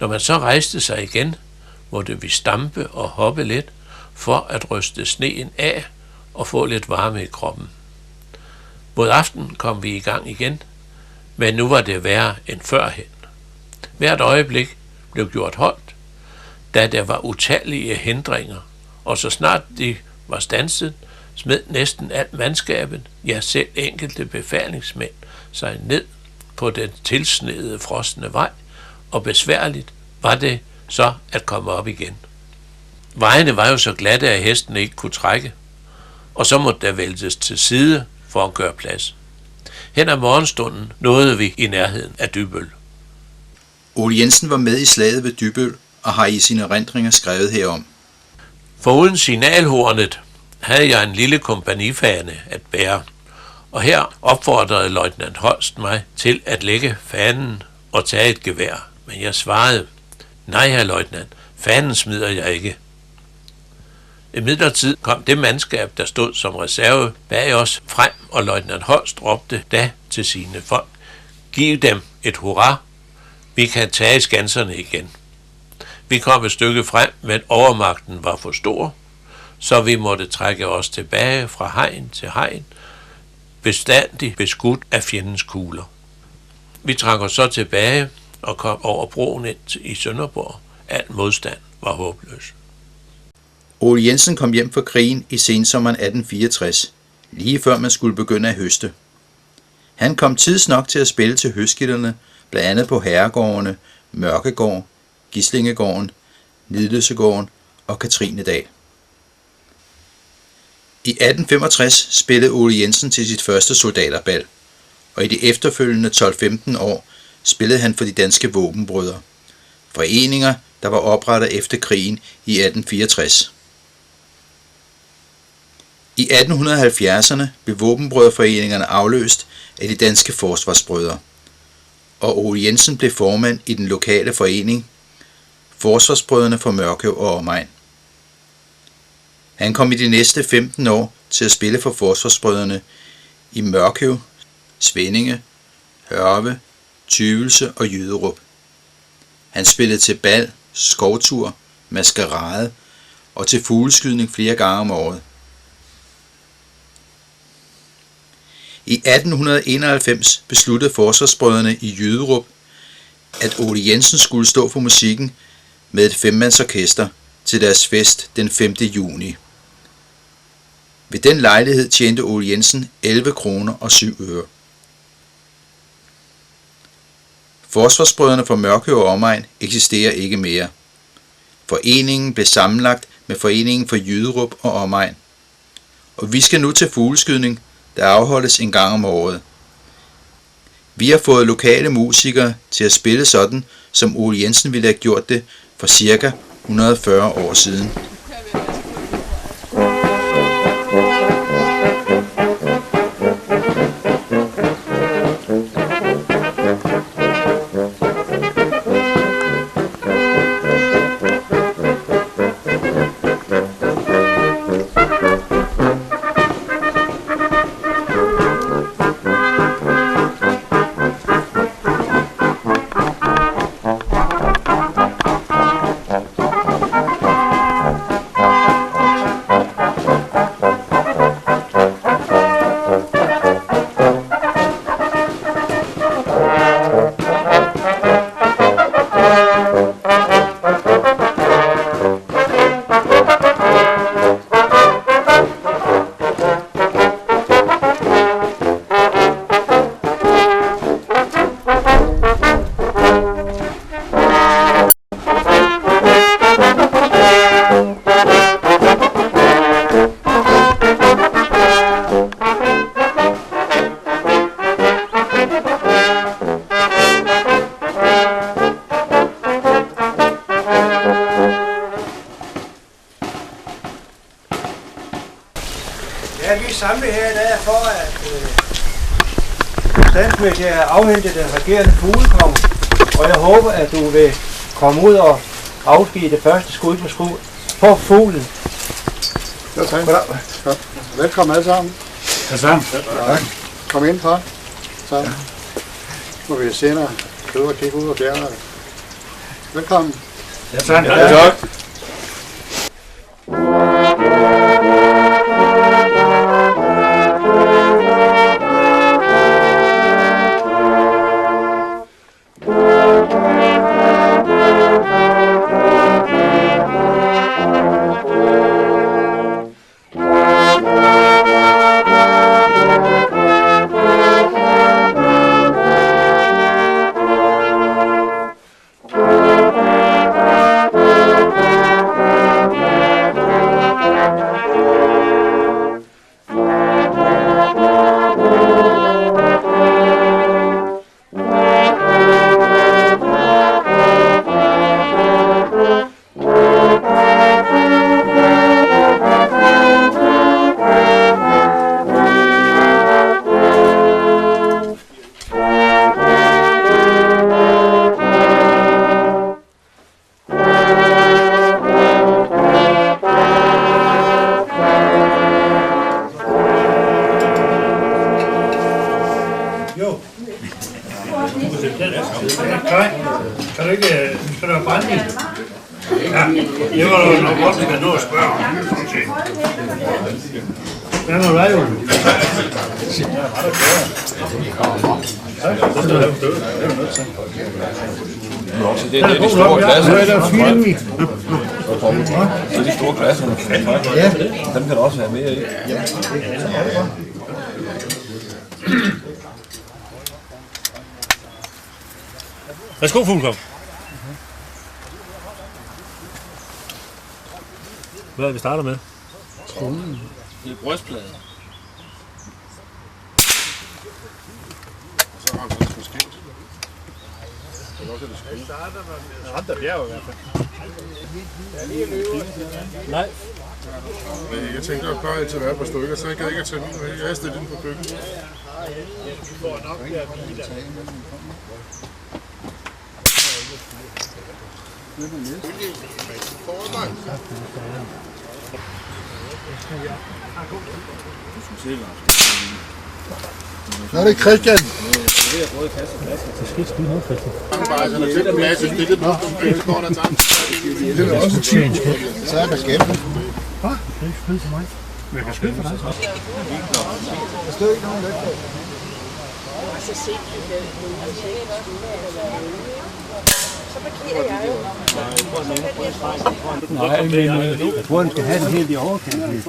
Når man så rejste sig igen, måtte vi stampe og hoppe lidt, for at ryste sneen af og få lidt varme i kroppen. Mod aften kom vi i gang igen, men nu var det værre end førhen. Hvert øjeblik blev gjort holdt, da der var utallige hindringer, og så snart de var standset, smed næsten alt mandskabet, ja selv enkelte befalingsmænd, sig ned på den tilsnedede frosne vej, og besværligt var det så at komme op igen. Vejene var jo så glatte, at hestene ikke kunne trække, og så måtte der væltes til side for at gøre plads. Hen ad morgenstunden nåede vi i nærheden af Dybøl. Ole Jensen var med i slaget ved Dybøl og har i sine erindringer skrevet herom. Foruden signalhornet havde jeg en lille kompanifane at bære, og her opfordrede løjtnant Holst mig til at lægge fanen og tage et gevær, men jeg svarede, nej, herr løjtnant, fanen smider jeg ikke. Imidlertid kom det mandskab, der stod som reserve bag os frem, og løjtnant Holst råbte da til sine folk, giv dem et hurra, vi kan tage skanserne igen. Vi kom et stykke frem, men overmagten var for stor, så vi måtte trække os tilbage fra hegn til hegn, bestandig beskudt af fjendens kugler. Vi trak os så tilbage og kom over broen ind i Sønderborg. Al modstand var håbløs. Ole Jensen kom hjem fra krigen i sensommeren 1864, lige før man skulle begynde at høste. Han kom tidsnok til at spille til høstgilderne, blandt andet på herregårdene Mørkegård, Gislingegården, Nidløsegården og Katrinedal. I 1865 spillede Ole Jensen til sit første soldaterbal, og i de efterfølgende 12-15 år spillede han for de danske våbenbrødre, foreninger, der var oprettet efter krigen i 1864. I 1870'erne blev våbenbrødreforeningerne afløst af de danske forsvarsbrødre, og Ole Jensen blev formand i den lokale forening, Forsvarsbrødrene fra Mørkøv og omegn. Han kom i de næste 15 år til at spille for Forsvarsbrødrene i Mørkøv, Svendinge, Hørve, Tyvelse og Jyderup. Han spillede til bal, skovtur, maskerade og til fugleskydning flere gange om året. I 1891 besluttede Forsvarsbrødrene i Jyderup, at Ole Jensen skulle stå for musikken med et 5-mandsorkester til deres fest den 5. juni. Ved den lejlighed tjente Ole Jensen 11 kroner og 7 øre. Forsvarsbrødrene fra Mørkøv og omegn eksisterer ikke mere. Foreningen blev sammenlagt med Foreningen for Jyderup og omegn. Og vi skal nu til fugleskydning, der afholdes en gang om året. Vi har fået lokale musikere til at spille sådan, som Ole Jensen ville have gjort det for ca. 140 år siden. samlet her i dag er for at statsmæssigt afhente den regerende fuglekonge, og jeg håber, at du vil komme ud og afgive det første skud på fuglen. Ja, tak. Godt. Velkommen alle sammen. Ja, tak. Ja. Kom ind for. Så må vi senere ud og kigge ud og bjerge. Velkommen. Ja, tak. Ja, tak. Kan du ikke brænde i? Ja, det var jo nok godt, vi kan nå at spørge om. Hvad må du have, jo? Det er de store klasser. Der er 4 i. Det er de store klasser. Ja. Dem kan du også have mere i. Værsgo, Fuglekong. Hvad er det, vi starter med? Skolen. Det er brystplade. Og så har han sådan et skilt. Det er også et skilt. Ramt af bjerg i hvert fald. Nej. Jeg tænkte at bare altid være på stykker, så jeg gad ikke at tage min med. Jeg er stillet inde på køkkenet. Så er det Christian. Det skal ikke noget, Christian. Det er også en tjent. Så er der skæbne. Hvad? Det er ikke spil for mig. Men jeg kan spille for dig. Der står ikke nogen væk på. Så parkerer jeg jo. Nej, men jeg tror, den skal have den helt i overkanten.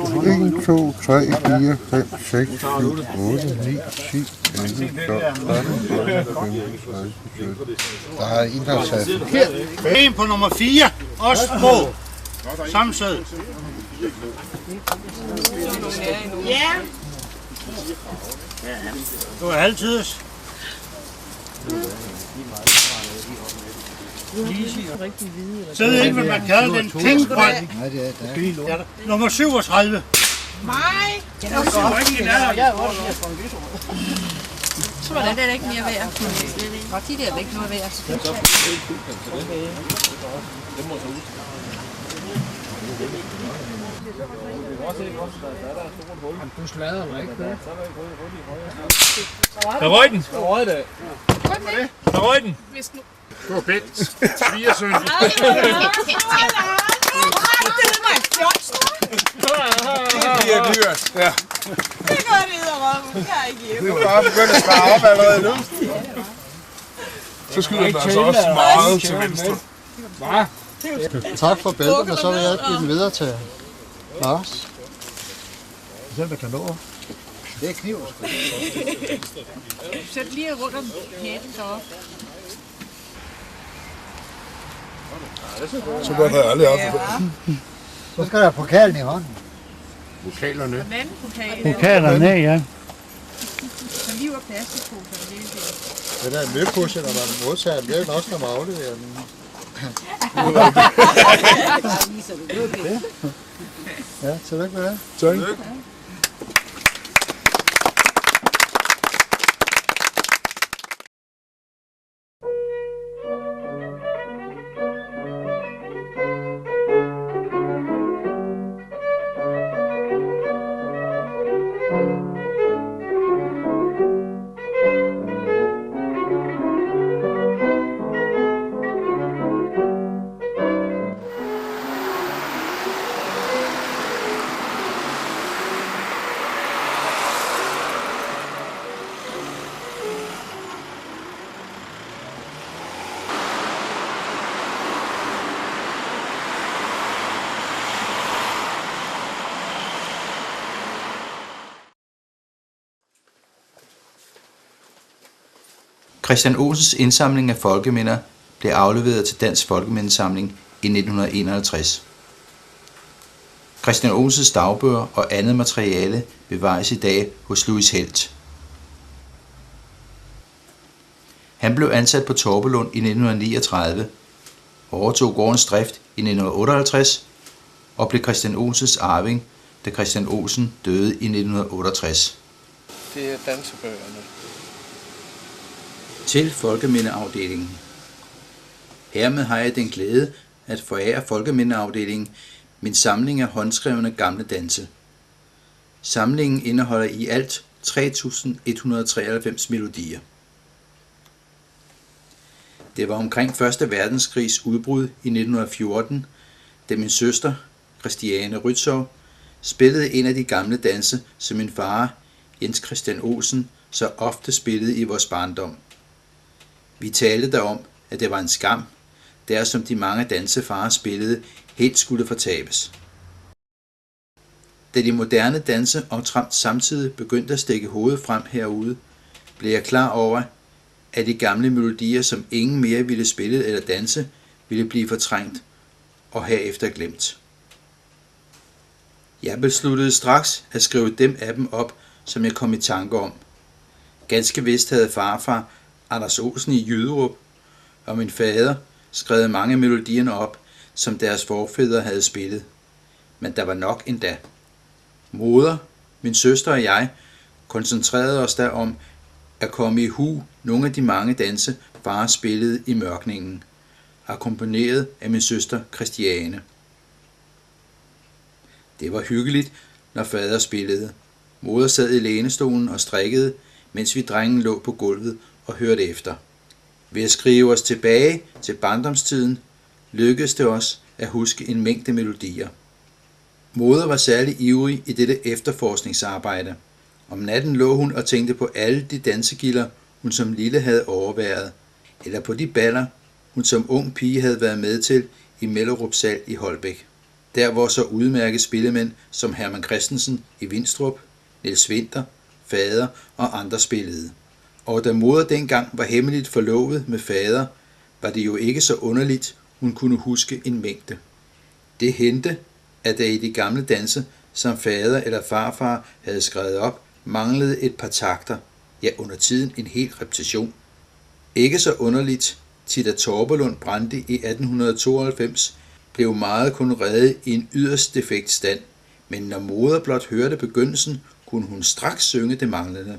1, 2, 3, 4, 5, 6, 7, 8, 9, 10, 11, 12, 13, 14, 15, 16, 17. Der er en, der har sat forkert. En på nummer 4. Også på. Samsød. Ja. Du er altid. Så ved jeg ikke, hvad man kalder den. Kængbrønd. Nej, det er der. Nummer 37. Mig. Så var det ikke mere værd. Og de der er ikke noget værd. Du slader mig ikke, det. Der røg den. Der røg det. Der røg den. Det var Bent. Svigersøn. Det er dyrt. Ja. Det går det og jeg er ikke hjemme. Det er bare begyndt at spare op allerede nu. Så skyder den altså også meget til venstre. Hvad? Tak for bælterne, så vil jeg give den videre til Lars. Selv der kan nå. Det er kniv. Sæt lige rundt om hætten deroppe. Så godt har jeg aldrig haft det. Så skal der pokalen i hånden. Pokalerne. Den anden pokal. Pokalerne, ja. Så lige var plastikposer, det er det. Det der mødpusher, der var modtager, det er jo nok, der må aflevere den. Ja, tillykke med det. Tak. Christian Olsens indsamling af folkeminder blev afleveret til Dansk Folkemindesamling i 1951. Christian Olsens dagbøger og andet materiale bevares i dag hos Louis Helt. Han blev ansat på Torpelund i 1939, overtog gårdens drift i 1958 og blev Christian Olsens arving, da Christian Olsen døde i 1968. Det er dansebøgerne. Til folkemindeafdelingen. Hermed har jeg den glæde at forære folkemindeafdelingen min samling af håndskrevne gamle danse. Samlingen indeholder i alt 3.193 melodier. Det var omkring 1. verdenskrigs udbrud i 1914, da min søster, Christiane Rytzov, spillede en af de gamle danse, som min far, Jens Christian Olsen, så ofte spillede i vores barndom. Vi talte derom, at det var en skam, der som de mange dansefarer spillede, helt skulle fortabes. Da de moderne danse omtrent samtidig begyndte at stikke hovedet frem herude, blev jeg klar over, at de gamle melodier, som ingen mere ville spille eller danse, ville blive fortrængt og herefter glemt. Jeg besluttede straks at skrive dem af dem op, som jeg kom i tanke om. Ganske vist havde farfar Anders Olsen i Jyderup og min fader skrevet mange af melodierne op, som deres forfædre havde spillet. Men der var nok endda. Moder, min søster og jeg koncentrerede os derom at komme i hu nogle af de mange danse, far spillede i mørkningen, akkompagneret af min søster Christiane. Det var hyggeligt, når fader spillede. Moder sad i lænestolen og strikkede, mens vi drengen lå på gulvet og hørte efter. Ved at skrive os tilbage til barndomstiden, lykkedes det os at huske en mængde melodier. Moder var særlig ivrig i dette efterforskningsarbejde. Om natten lå hun og tænkte på alle de dansegilder, hun som lille havde overværet, eller på de baller, hun som ung pige havde været med til i Mellerup Sal i Holbæk. Der hvor så udmærkede spillemænd som Herman Christensen i Winstrup, Niels Winter, fader og andre spillede. Og da moder dengang var hemmeligt forlovet med fader, var det jo ikke så underligt, hun kunne huske en mængde. Det hændte, at der i de gamle danse, som fader eller farfar havde skrevet op, manglede et par takter, ja under tiden en hel repetition. Ikke så underligt, til da Torpelund brændte i 1892, blev meget kun reddet i en yderst defekt stand, men når moder blot hørte begyndelsen, kunne hun straks synge det manglende.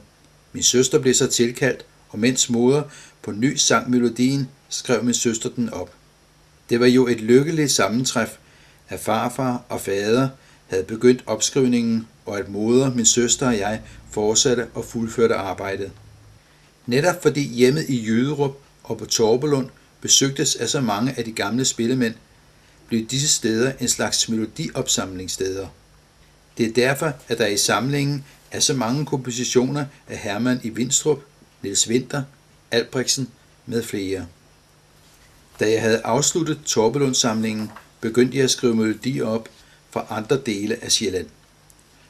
Min søster blev så tilkaldt, og mens moder på ny sang melodien, skrev min søster den op. Det var jo et lykkeligt sammentræf, at farfar og fader havde begyndt opskrivningen, og at moder, min søster og jeg fortsatte og fuldførte arbejdet. Netop fordi hjemmet i Jyderup og på Torpelund besøgtes af så mange af de gamle spillemænd, blev disse steder en slags melodiopsamlingssteder. Det er derfor, at der i samlingen er så mange kompositioner af Herman i Winstrup, Niels Winter, Albrechtsen med flere. Da jeg havde afsluttet Torpelund-samlingen, begyndte jeg at skrive melodier op fra andre dele af Sjælland.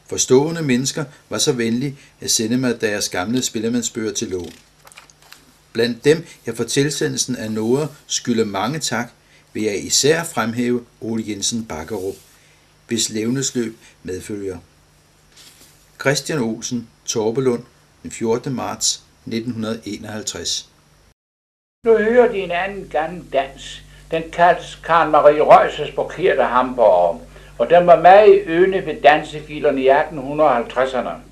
Forstående mennesker var så venlige at sende mig deres gamle spillemandsbøger til lån. Blandt dem, jeg for tilsendelsen af noder skylder mange tak, vil jeg især fremhæve Ole Jensen Bakkerup, hvis levnedsløb medfølger. Christian Olsen, Torpelund, den 14. marts 1951. Nu hører de en anden gammel dans. Den kaldes Karen Marie Røises forkerte hamburger, og den var med i øne ved dansegilderne i 1850'erne.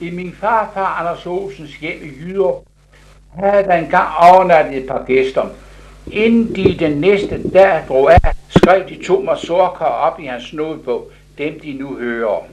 I min farfar Anders Olsens hjem i Jyderup havde der engang overnattet et par gæster. Inden de den næste dag drog af, skrev de 2 mazurker op i hans nodebog, dem de nu hører.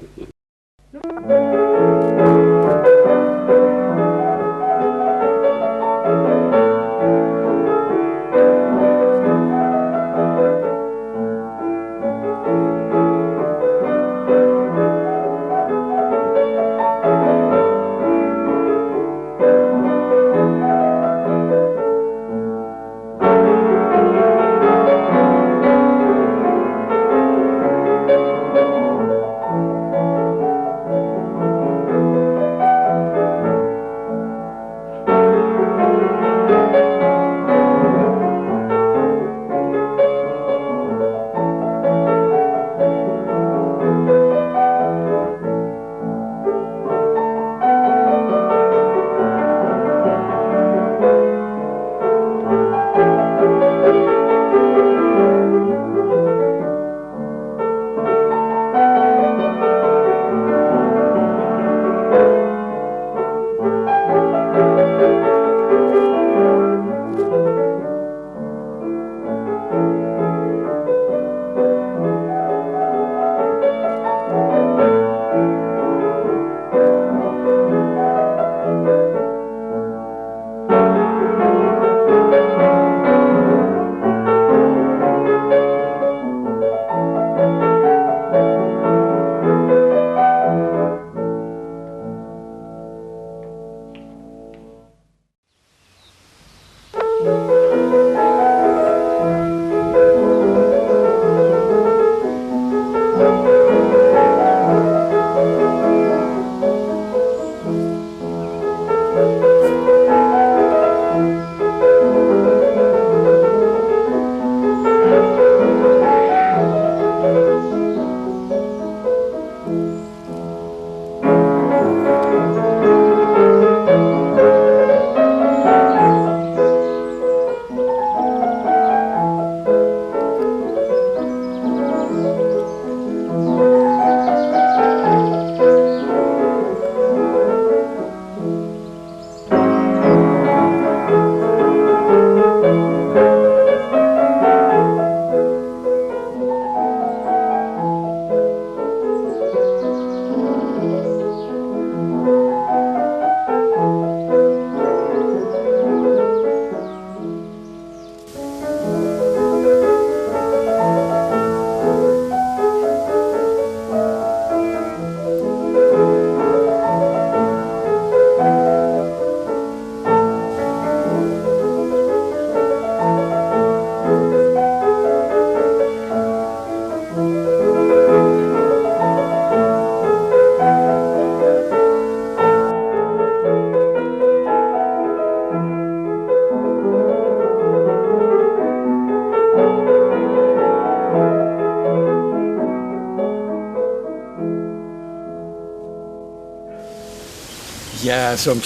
Ja, som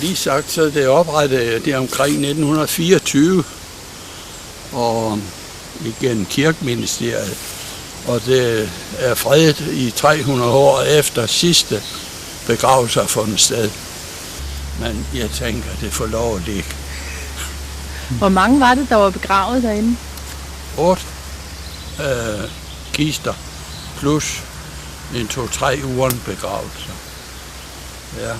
lige sagt, så er det oprettet det omkring 1924, og igen Kirkeministeriet, og det er fredet i 300 år efter sidste begravelse har fundet sted. Men jeg tænker, det får lov at ligge. Hvor mange var det, der var begravet derinde? 8 kister, plus en 2-3 urnebegravelse. Ja.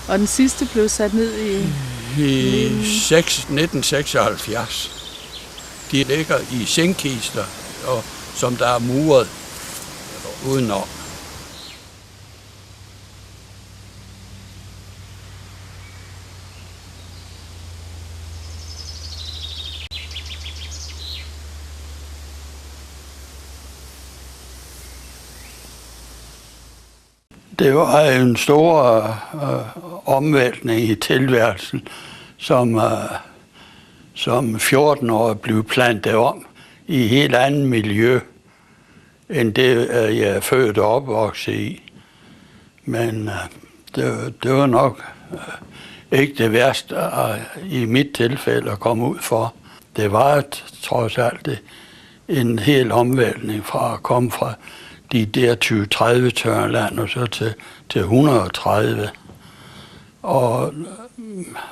Og den sidste blev sat ned i 1976. De ligger i zinkkister, og som der er muret udenom. Det var en stor omvæltning i tilværelsen, som 14-årig blev plantet om i et helt andet miljø, end det jeg er født og opvokset i. Men det var nok ikke det værste i mit tilfælde at komme ud for. Det var trods alt en hel omvæltning fra at komme fra de der 20-30 tørland og så til 130. Og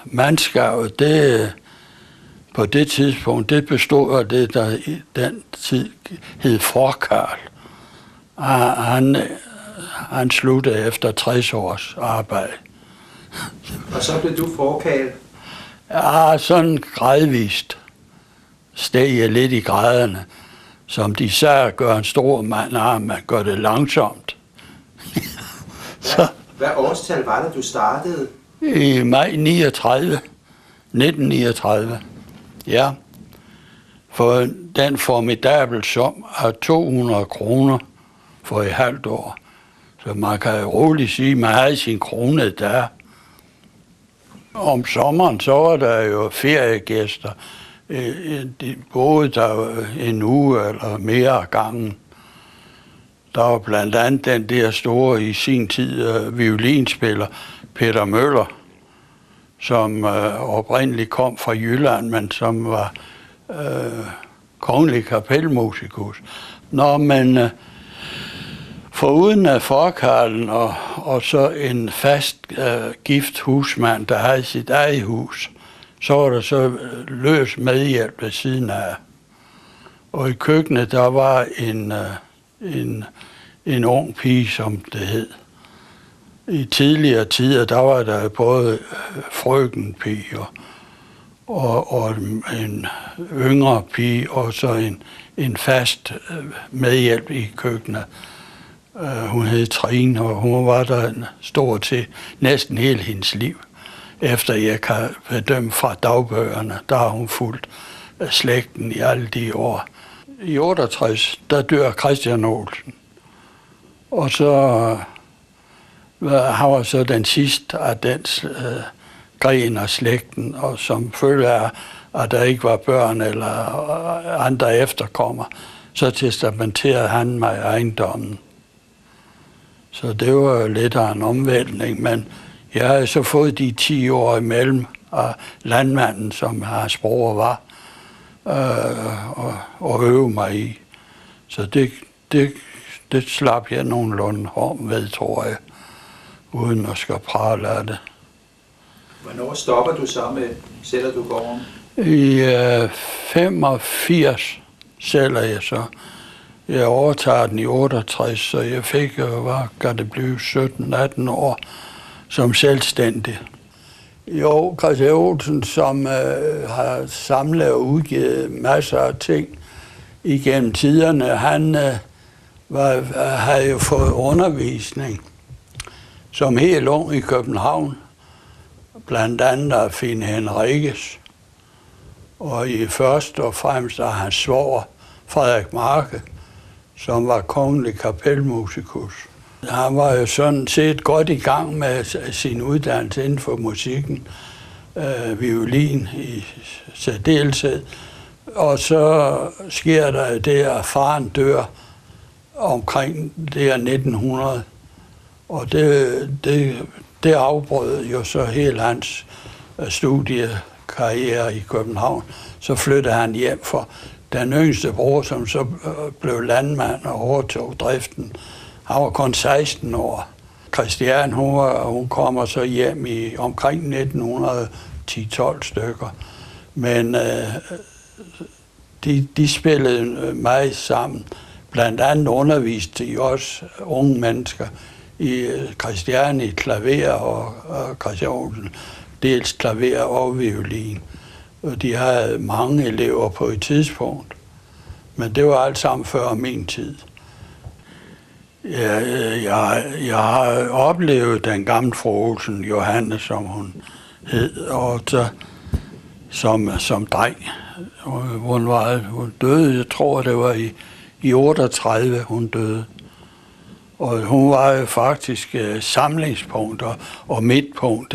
mandskabet, det på det tidspunkt, det bestod af det, der i den tid hed forkarl. Han sluttede efter 60 års arbejde. Og så blev du forkarl? Ja, sådan gradvist steg jeg lidt i graderne. Som de sagde, gør en stor mand, man gør det langsomt. Hvad årstal var det, du startede? I maj 1939. Ja. For den formidabel sum af 200 kroner for et halvt år. Så man kan roligt sige, at man havde sin krone der. Om sommeren, så var der jo feriegæster. De boede der en uge eller mere af gangen. Der var blandt andet den der store i sin tid violinspiller, Peter Møller, som oprindeligt kom fra Jylland, men som var kongelig kapelmusikus. Nå, men foruden af forkarlen og så en fast gift husmand, der havde sit eget hus, så var der så løs medhjælp ved siden af. Og i køkkenet, der var en ung pige, som det hed. I tidligere tider, der var der både frøkenpige og en yngre pige, og så en fast medhjælp i køkkenet. Hun hed Trine, og hun var der stort til næsten hele hendes liv. Efter jeg kan bedømme fra dagbøgerne, der har hun fulgt slægten i alle de år. I 68, der dør Christian Olsen. Og så Han var så den sidste af dens gren af slægten, og som følge af, at der ikke var børn eller andre efterkommer, så testamenterede han mig ejendommen. Så det var lidt af en omvæltning, men jeg havde så fået de 10 år imellem af landmanden, som hans bror var, og øve mig i. Så det slap jeg nogenlunde om ved, tror jeg, uden at skal prale af det. Hvornår stopper du så med, sælger du gården? I 85 sælger jeg så. Jeg overtager den i 68, så jeg fik, kan det blive 17-18 år som selvstændig. Jo, Christian Olsen, som har samlet og udgivet masser af ting igennem tiderne, han havde jo fået undervisning som helt ung i København, blandt andet af Finn Henriques, og i først og fremmest af hans svoger, Frederik Marke, som var kongelig kapelmusikus. Han var jo sådan set godt i gang med sin uddannelse inden for musikken, violin i særdeleshed. Og så sker der det, at faren dør omkring det 1900. Og det afbrød jo så hele hans studiekarriere i København. Så flyttede han hjem for den yngste bror, som så blev landmand og overtog driften. Han var kun 16 år. Christian, hun kommer så hjem i omkring 1910-12 stykker. Men de spillede meget sammen. Blandt andet underviste de også unge mennesker i Christian i klaver og Christian Olsen, dels klaver og violin. Og de havde mange elever på et tidspunkt. Men det var alt sammen før min tid. Jeg har oplevet den gamle fru Olsen, Johanne, som hun hed, og som dreng. Hun døde, jeg tror, det var i 38, hun døde. Og hun var jo faktisk samlingspunkt og midtpunkt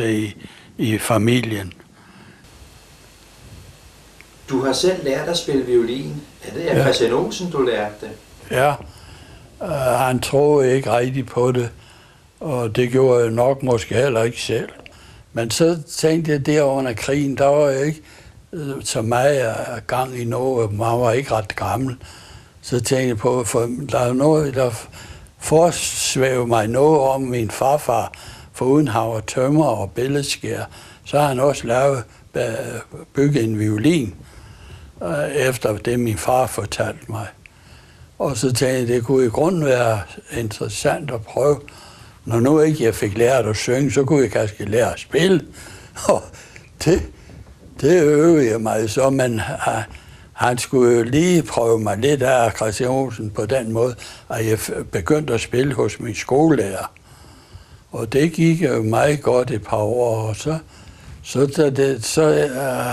i familien. Du har selv lært at spille violin. Er det af Christian Olsen, du lærte det? Ja, han troede ikke rigtigt på det, og det gjorde jeg nok måske heller ikke selv. Men så tænkte jeg, der under krigen, der var jeg ikke så meget gang i noget, man var ikke ret gammel. Så tænkte jeg på, for der er noget, der forsvæver mig noget om min farfar, for uden han var tømrer og billedskær, så har han også bygget en violin, efter det min far fortalte mig. Og så tænkte jeg, det kunne i grunden være interessant at prøve. Når nu ikke jeg fik lært at synge, så kunne jeg kanskje lære at spille. Og det øvede jeg mig så, men han skulle jo lige prøve mig lidt af Christian Olsen på den måde, at jeg begyndte at spille hos min skolelærer. Og det gik jo meget godt et par år, og så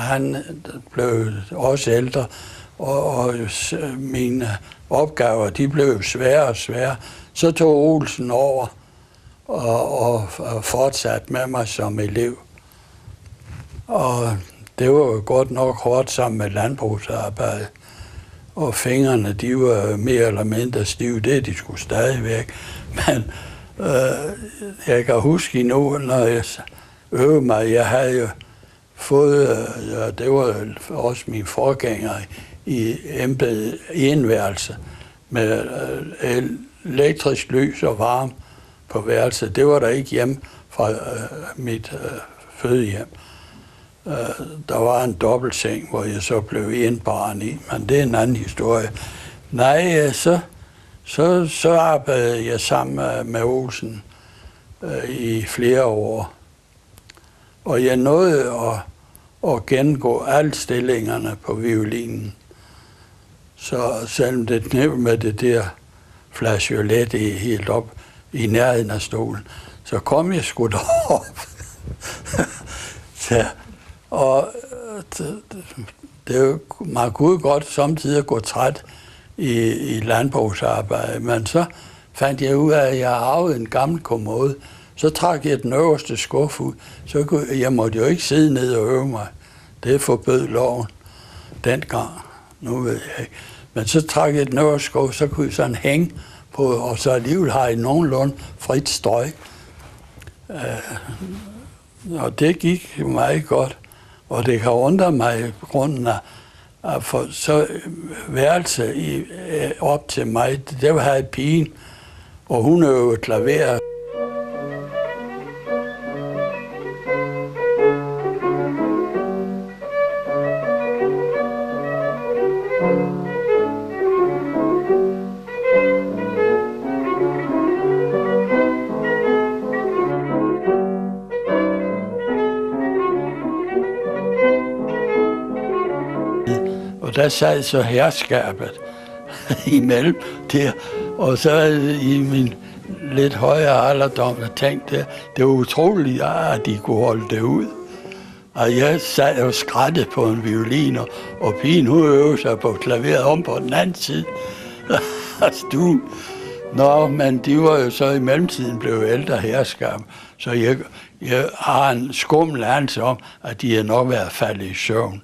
han blev også ældre, og mine opgaver, de blev sværere og sværere. Så tog Olsen over og fortsatte med mig som elev. Og det var jo godt nok hårdt sammen med landbrugsarbejde. Og fingrene, de var mere eller mindre stive, det de skulle stadigvæk. Men jeg kan huske endnu, når jeg øvede mig, jeg havde jo fået, det var også min forgænger i embedet, enværelse med elektrisk lys og varme på værelset. Det var der ikke hjemme fra mit fødehjem. Der var en dobbeltseng, hvor jeg så blev indbarn i, men det er en anden historie. Nej, så arbejdede jeg sammen med Olsen i flere år. Og jeg nåede at gennemgå alle stillingerne på violinen. Så selvom det knep med det der flageolet helt op i nærheden af stolen, så kom jeg sgu derop. Og man kunne godt samtidig gå træt i landbrugsarbejde, men så fandt jeg ud af, at jeg arvede en gammel kommode, Så trak jeg den øverste skuffe ud. Jeg måtte jo ikke sidde ned og øve mig. Det forbød loven dengang. Nu ved jeg ikke. Men så trak jeg den øverste skuffe, så kunne jeg sådan hænge på, og så alligevel har jeg nogenlunde frit strøg. Og det gik meget godt. Og det kan undre mig på grunden af for så værelse op til mig, det var her pigen, og hun øvede klaver. Og der sad så herskabet imellem der, og så i min lidt højere alderdom, jeg tænkte, det var utroligt, at de kunne holde det ud. Og jeg sad og skrættede på en violin, og pigen hun øvede sig på klaveret om på den anden side af stuen. Nå, men de var jo så i mellemtiden blevet ældre herskab, så jeg har en skummel anelse om, at de har nok været faldet i søvn.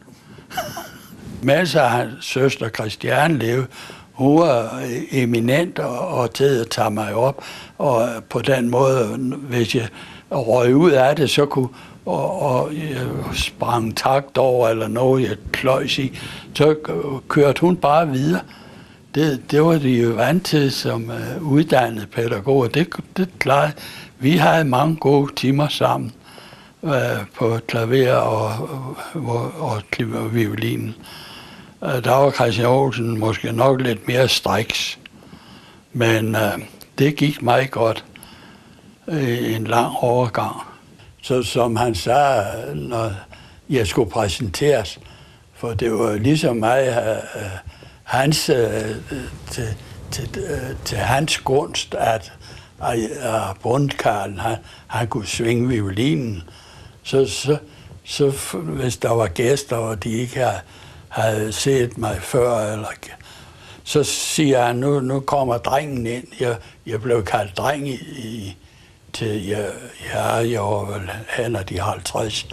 Mens hans søster Christiane levede, hun var eminent og til at tage mig op, og på den måde, hvis jeg røg ud af det, så kunne og jeg sprang takt over eller noget, jeg kløjs i, så kørte hun bare videre. Det var de jo vant til som uddannede pædagoger. Det klarede. Vi havde mange gode timer sammen på klaver og violinen. Der var Christian Olsen måske nok lidt mere striks, men det gik meget godt en lang overgang. Så som han sagde, når jeg skulle præsenteres, for det var ligesom mig, hans, til hans gunst, at Brundkarlen, han kunne svinge violinen. Så hvis der var gæster, og de ikke havde set mig før, eller, så siger han, nu kommer drengen ind. Jeg blev kaldt dreng til jeg var vel hen af de 50.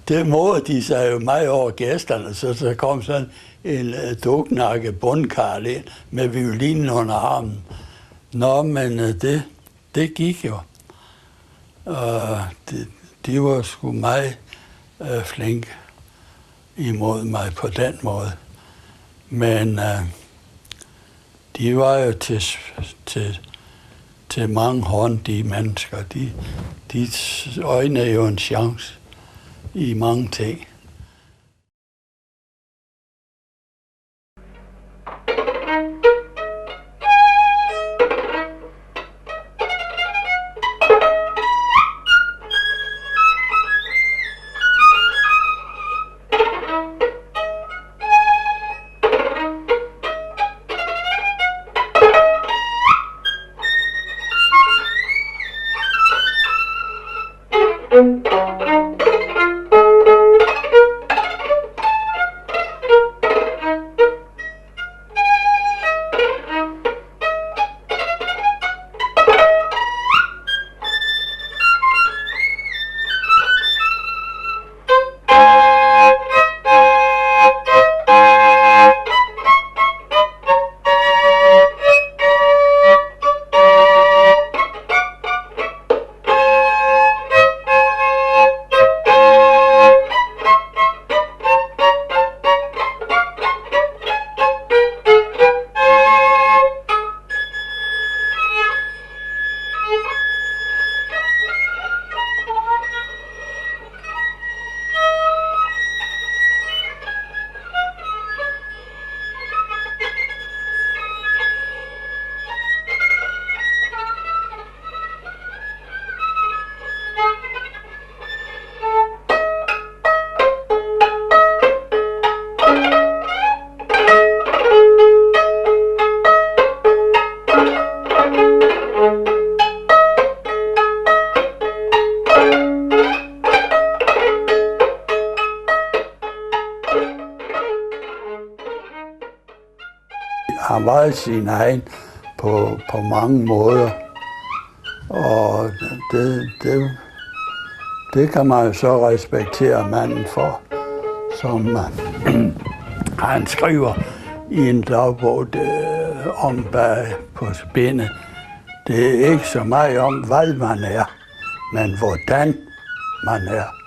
det måede de sig jo meget over gæsterne, så kom sådan en duknakke bundkarl ind med violinen under armen. Nå, men det gik jo. Og de var sgu meget flinke imod mig på den måde. Men de var jo til mange hånd, de mennesker. De øjnede jo en chance i mange ting. Han var sin egen på mange måder. Og det kan man jo så respektere manden for, som han skriver i en dagbog om bag på spindet. Det er ikke så meget om, hvad man er, men hvordan man er.